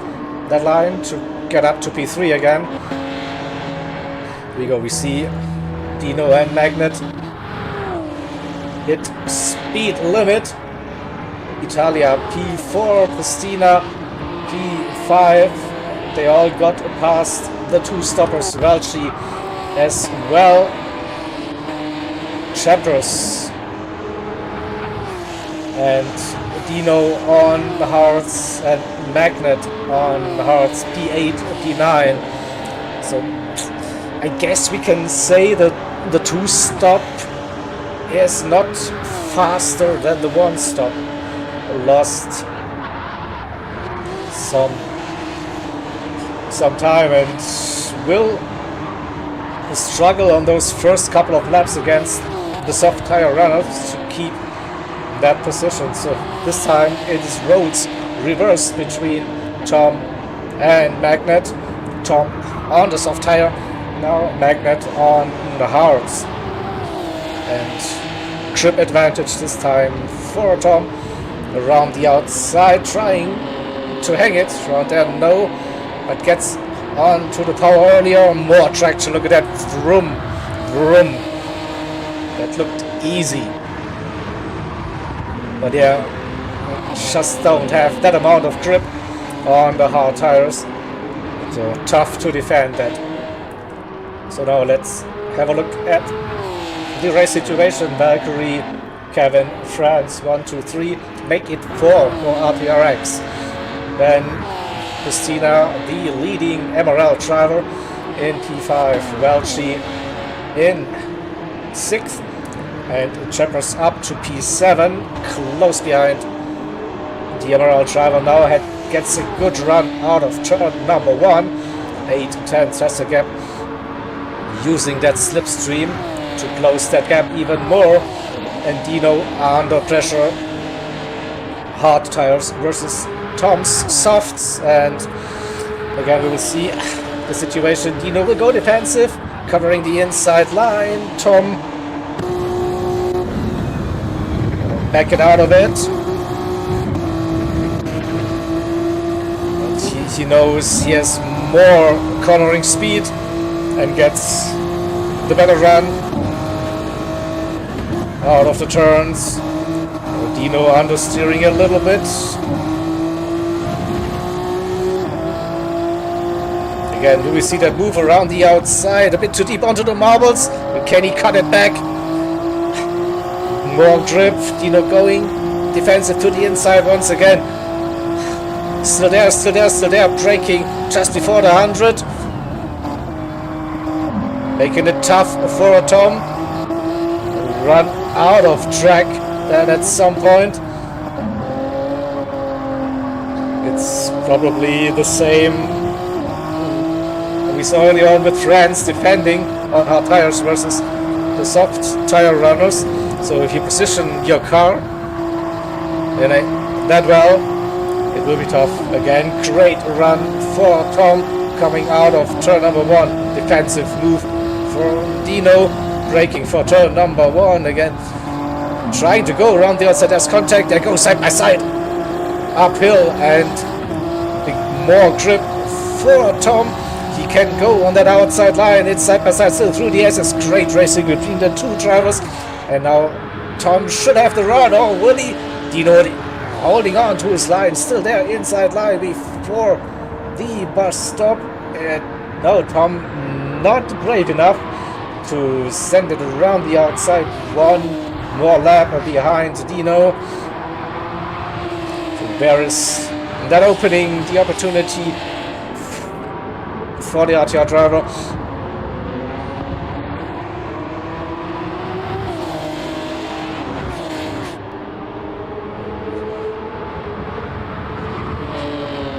that line to get up to P3 again. Here we go, we see Dino and Magnet hit speed limit. Italia P4, Christina P5. They all got past the two stoppers, Welchi as well. Chapters and Dino on the hearts and Magnet on the hearts, P8, P9. So I guess we can say that the two stop is not faster than the one stop. Lost some time and will struggle on those first couple of laps against the soft tire runners to keep that position. So this time it is roles reversed between Tom and Magnet. Tom on the soft tire, now Magnet on the hards. And grip advantage this time for Tom around the outside, trying to hang it around there, no, but gets on to the power earlier, more traction. Look at that, vroom, vroom. That looked easy. But yeah, just don't have that amount of grip on the hard tires. So tough to defend that. So now let's have a look at the race situation. Valkyrie, Kevin, France, 1, 2, 3, make it 4 for RTRx. Then Christina, the leading MRL driver, in P5, Welchi in 6th, and Chapters up to P7, close behind the MRL driver. Now gets a good run out of turn number 1, 8-10 that's a gap, using that slipstream to close that gap even more. And Dino under pressure, hard tires versus Tom's softs, and again we will see the situation. Dino will go defensive, covering the inside line. Tom back it out of it. He knows he has more cornering speed and gets the better run out of the turns. Dino understeering a little bit. Again, do we see that move around the outside? A bit too deep onto the marbles. Can he cut it back? More grip. Dino going defensive to the inside once again. Still there, still there, still there. Braking just before the 100. Making it tough for a Tom. Run out of track then at some point. It's probably the same we saw earlier on with France defending on hard tires versus the soft tire runners. So if you position your car in that well, it will be tough. Again, great run for Tom coming out of turn number 1. Defensive move for Dino, braking for turn number 1 again. Trying to go around the outside, there's contact, they go side by side. Uphill and more grip for Tom. He can go on that outside line, it's side by side still through the SS. Great racing between the two drivers. And now Tom should have the run, or will he? Dino holding on to his line, still there, inside line before the bus stop. And no, Tom not brave enough to send it around the outside. One more lap behind Dino. So there is that opening, the opportunity for the RTR driver.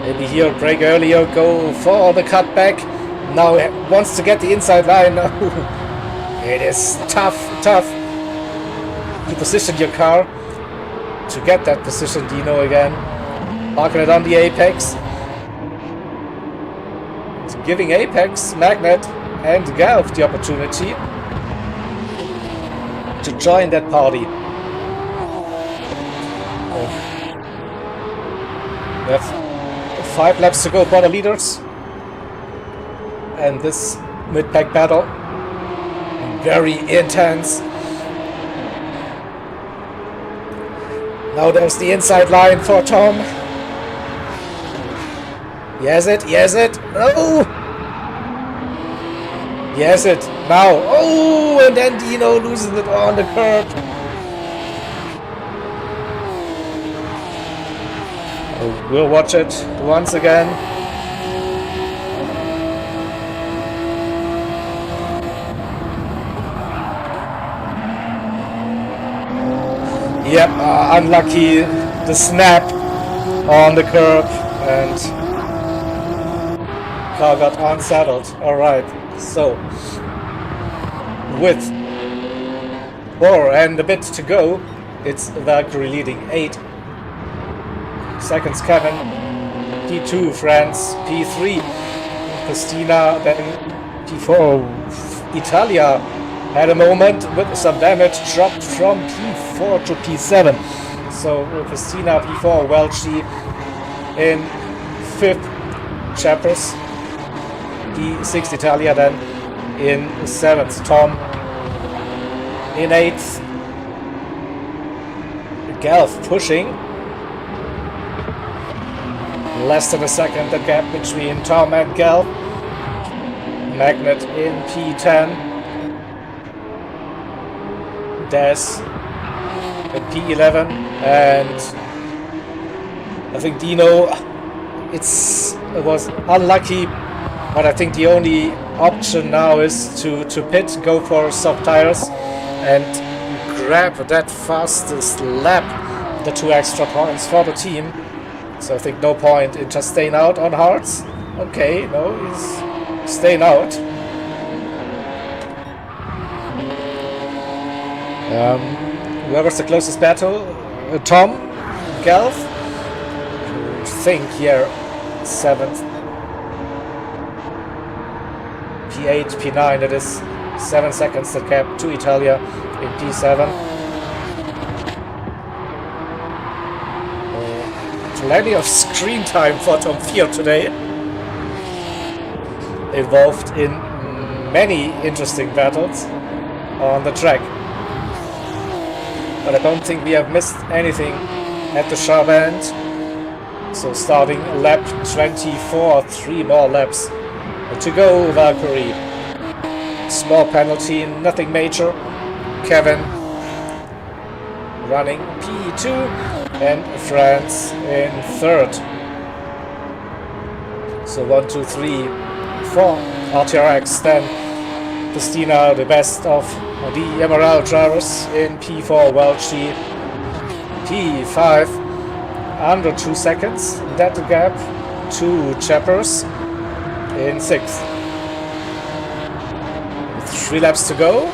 Maybe here brake earlier, go for the cutback. Now he wants to get the inside line. It is tough to position your car to get that position. Dino again parking it on the apex. It's giving Apex, Magnet and Galv the opportunity to join that party. We have 5 laps to go for the leaders, and this mid-pack battle very intense. Now there's the inside line for Tom. Yes it, yes it. Oh! Yes it, now. Oh, and then Dino loses it on the curb. Oh, we'll watch it once again. Yep, unlucky, the snap on the curb, and car got unsettled. Alright, so with 4 and a bit to go, it's Valkyrie leading 8 seconds. Kevin, P2, France, P3, Christina, then P4, Italia had a moment with some damage, dropped from P4 to P7. So Christina P4, Welchi in 5th, Chappers, P6 Italia then in 7th, Tom in 8th, Gelf pushing, less than a second the gap between Tom and Gelf, Magnet in P10, Des at P11, and I think Dino, it was unlucky, but I think the only option now is to pit, go for soft tires, and grab that fastest lap, the 2 extra points for the team. So I think no point in just staying out on hards. Okay, no, he's staying out. Whoever's the closest battle, Tom, Gelf, I think here 7th, P8, P9, it is 7 seconds that gap to Italia in P7. Plenty of screen time for Tom Fier today. Involved in many interesting battles on the track. But I don't think we have missed anything at the sharp end. So starting lap 24, 3 more laps to go, Valkyrie. Small penalty, nothing major. Kevin running P2 and France in 3rd. So 1, 2, 3, 4 RTRx, then Christina, the best of the MRL drivers in P4, Welchi, P5, under 2 seconds, that gap to Chappers in 6th. 3 laps to go,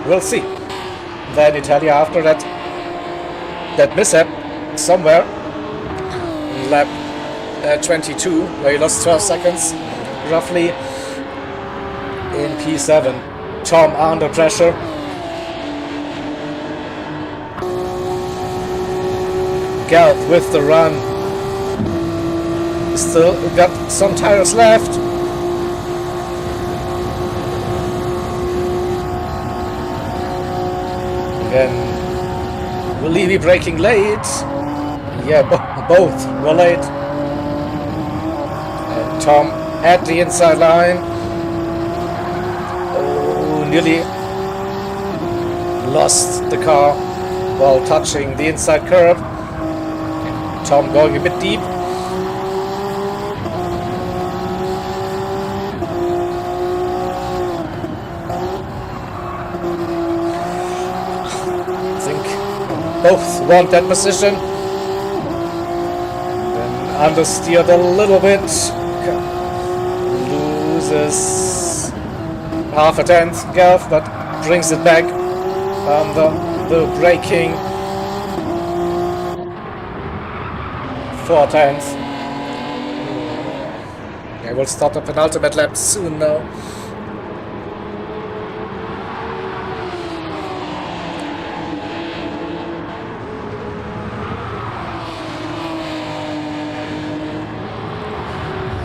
we'll see. Then Italia after that mishap somewhere, lap 22, where he lost 12 seconds roughly in P7. Tom under pressure. Gelf with the run. Still got some tires left. Again, will he be braking late? Yeah, both were late. And Tom at the inside line. Nearly lost the car while touching the inside curb. Tom going a bit deep. I think both want that position. Then understeered a little bit. Loses half a tenth, Gelf, but brings it back on the braking 4 tenths. I will start the penultimate lap soon now.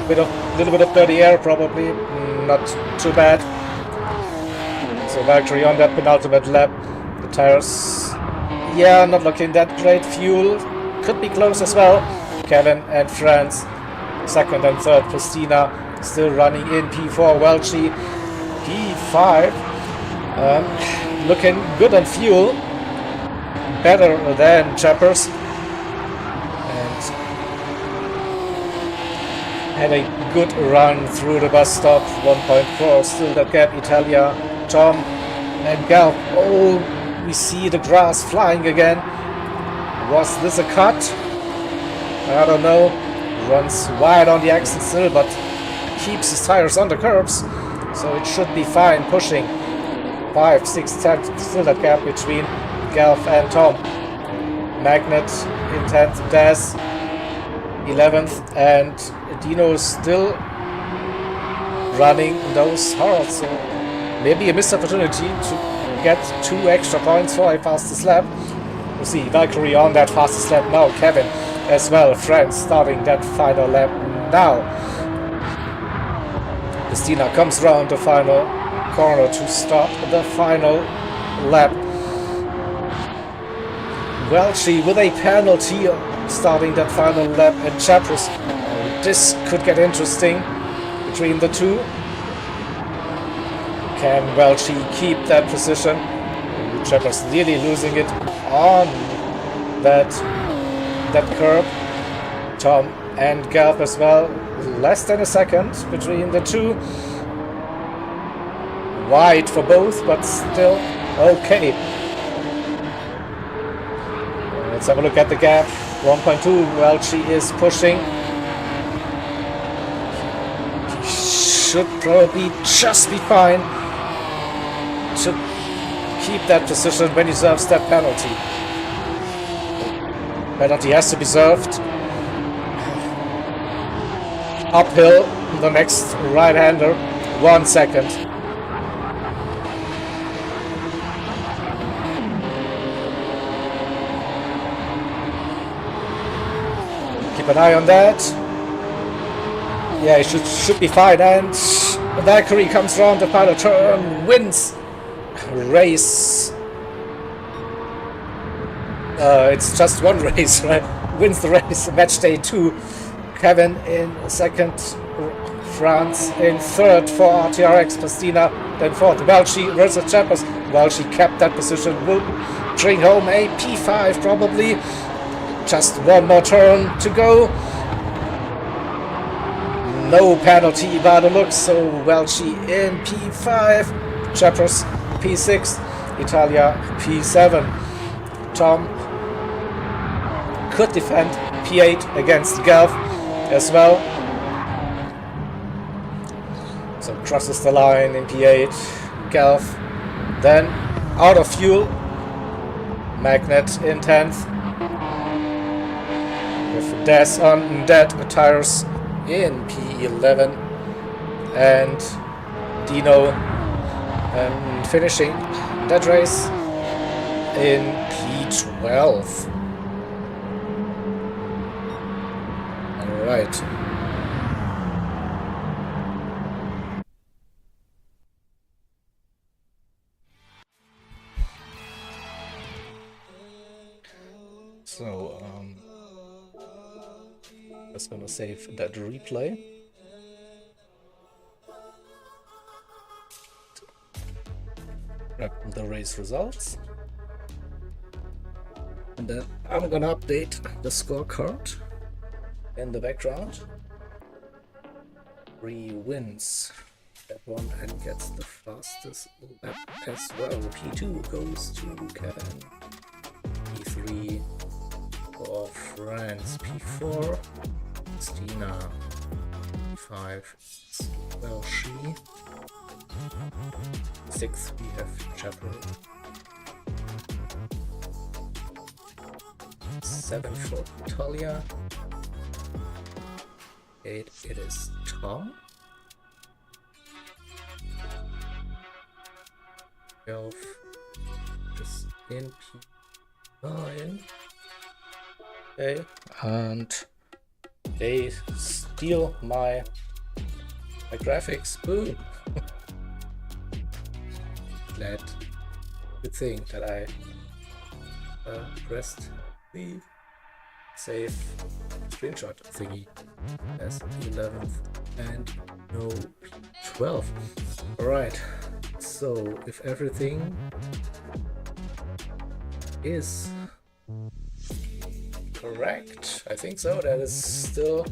Little bit of dirty air probably, not too bad. So Valkyrie on that penultimate lap. The tires, yeah, not looking that great. Fuel could be close as well. Kevin and France second and third. Christina still running in P4. Welchie P5. Looking good on fuel. Better than Chappers. And had a good run through the bus stop. 1.4. Still that gap. Italia, Tom, and Gal. Oh, we see the grass flying again. Was this a cut? I don't know. Runs wide on the exit still, but keeps his tires on the curbs, so it should be fine. Pushing 5, 6, 10. Still that gap between Galf and Tom. Magnet in 10th, Des 11th, and Dino is still running those hard. So maybe a missed opportunity to get 2 extra points for a fastest lap. We'll see Valkyrie on that fastest lap now. Kevin as well. France starting that final lap now. Christina comes round the final corner to start the final lap. Welchie with a penalty starting that final lap, and Chappers. This could get interesting between the two. Can Welchie keep that position? Chappers nearly losing it on that curb. Tom and Galp as well. Less than a second between the two. Wide for both, but still okay. Let's have a look at the gap. 1.2. Welchie is pushing. He should probably just be fine to keep that position when he serves that penalty. Penalty has to be served. Uphill, the next right-hander. 1 second. Keep an eye on that. Yeah, he should be fine. And Valkyrie comes around the final turn, wins race. It's just one race, right? Wins the race, match day 2. Kevin in second, France in third for RTRx, Christina then fourth. Welchie versus Chappers. Welchie kept that position, will bring home a P5 probably. Just one more turn to go. No penalty by the looks, so Welchie in P5, Chappers P6, Italia P7. Tom could defend P8 against Galf as well. So crosses the line in P8. Galf then out of fuel. Magnet in 10th. With Des on dead tires in P11. And Dino finishing that race in P12. Alright. So, just gonna save that replay. Grab the race results. And then I'm gonna update the scorecard in the background. 3 wins that one and gets the fastest lap as well. P2 goes to Kevin. P3 for France. P4 Christina. P5 Welchie. 6 we have Chapel. 7 for Talia. 8 it is Tom. 12 is in P9. Okay, and they steal my graphics. Boom. Good thing that I pressed the save screenshot thingy as 11th and no 12. Alright, so if everything is correct, I think so, that is still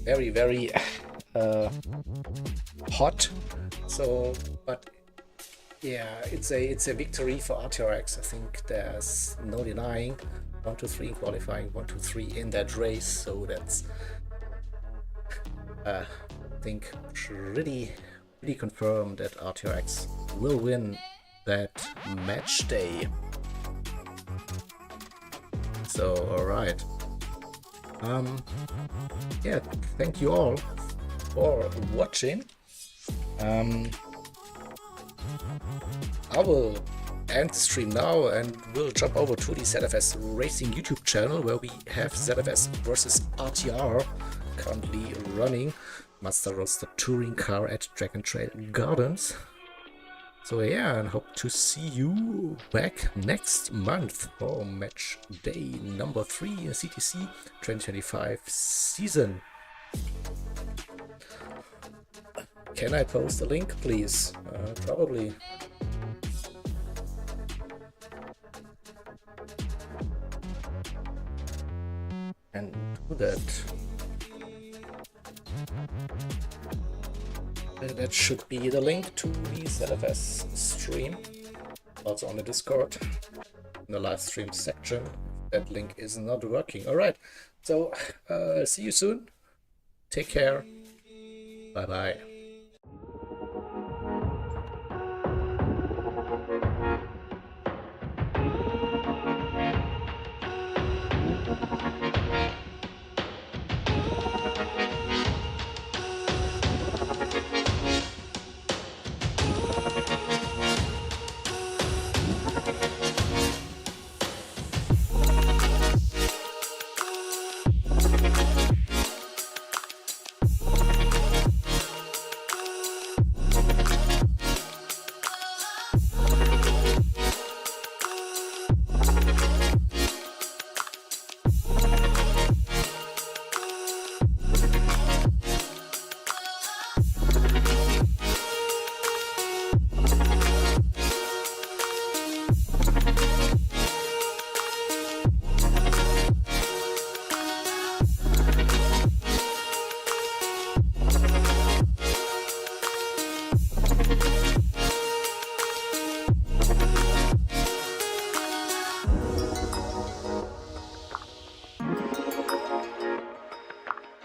very, very hot. So, but yeah, it's a victory for RTRx. I think there's no denying. 1, 2, 3 in qualifying, 1, 2, 3 in that race. So that's I think pretty confirmed that RTRx will win that match day. So alright. Yeah, thank you all for watching. I will end the stream now and we'll jump over to the ZFS Racing YouTube channel, where we have ZFS versus RTR currently running Master Roadster touring car at Dragon Trail Gardens. So yeah, and hope to see you back next month for match day number 3 in CTC 2025 season. Can I post a link, please? Probably. And do that. That should be the link to the ZFS stream, also on the Discord, in the live stream section. That link is not working. Alright, so see you soon. Take care. Bye bye.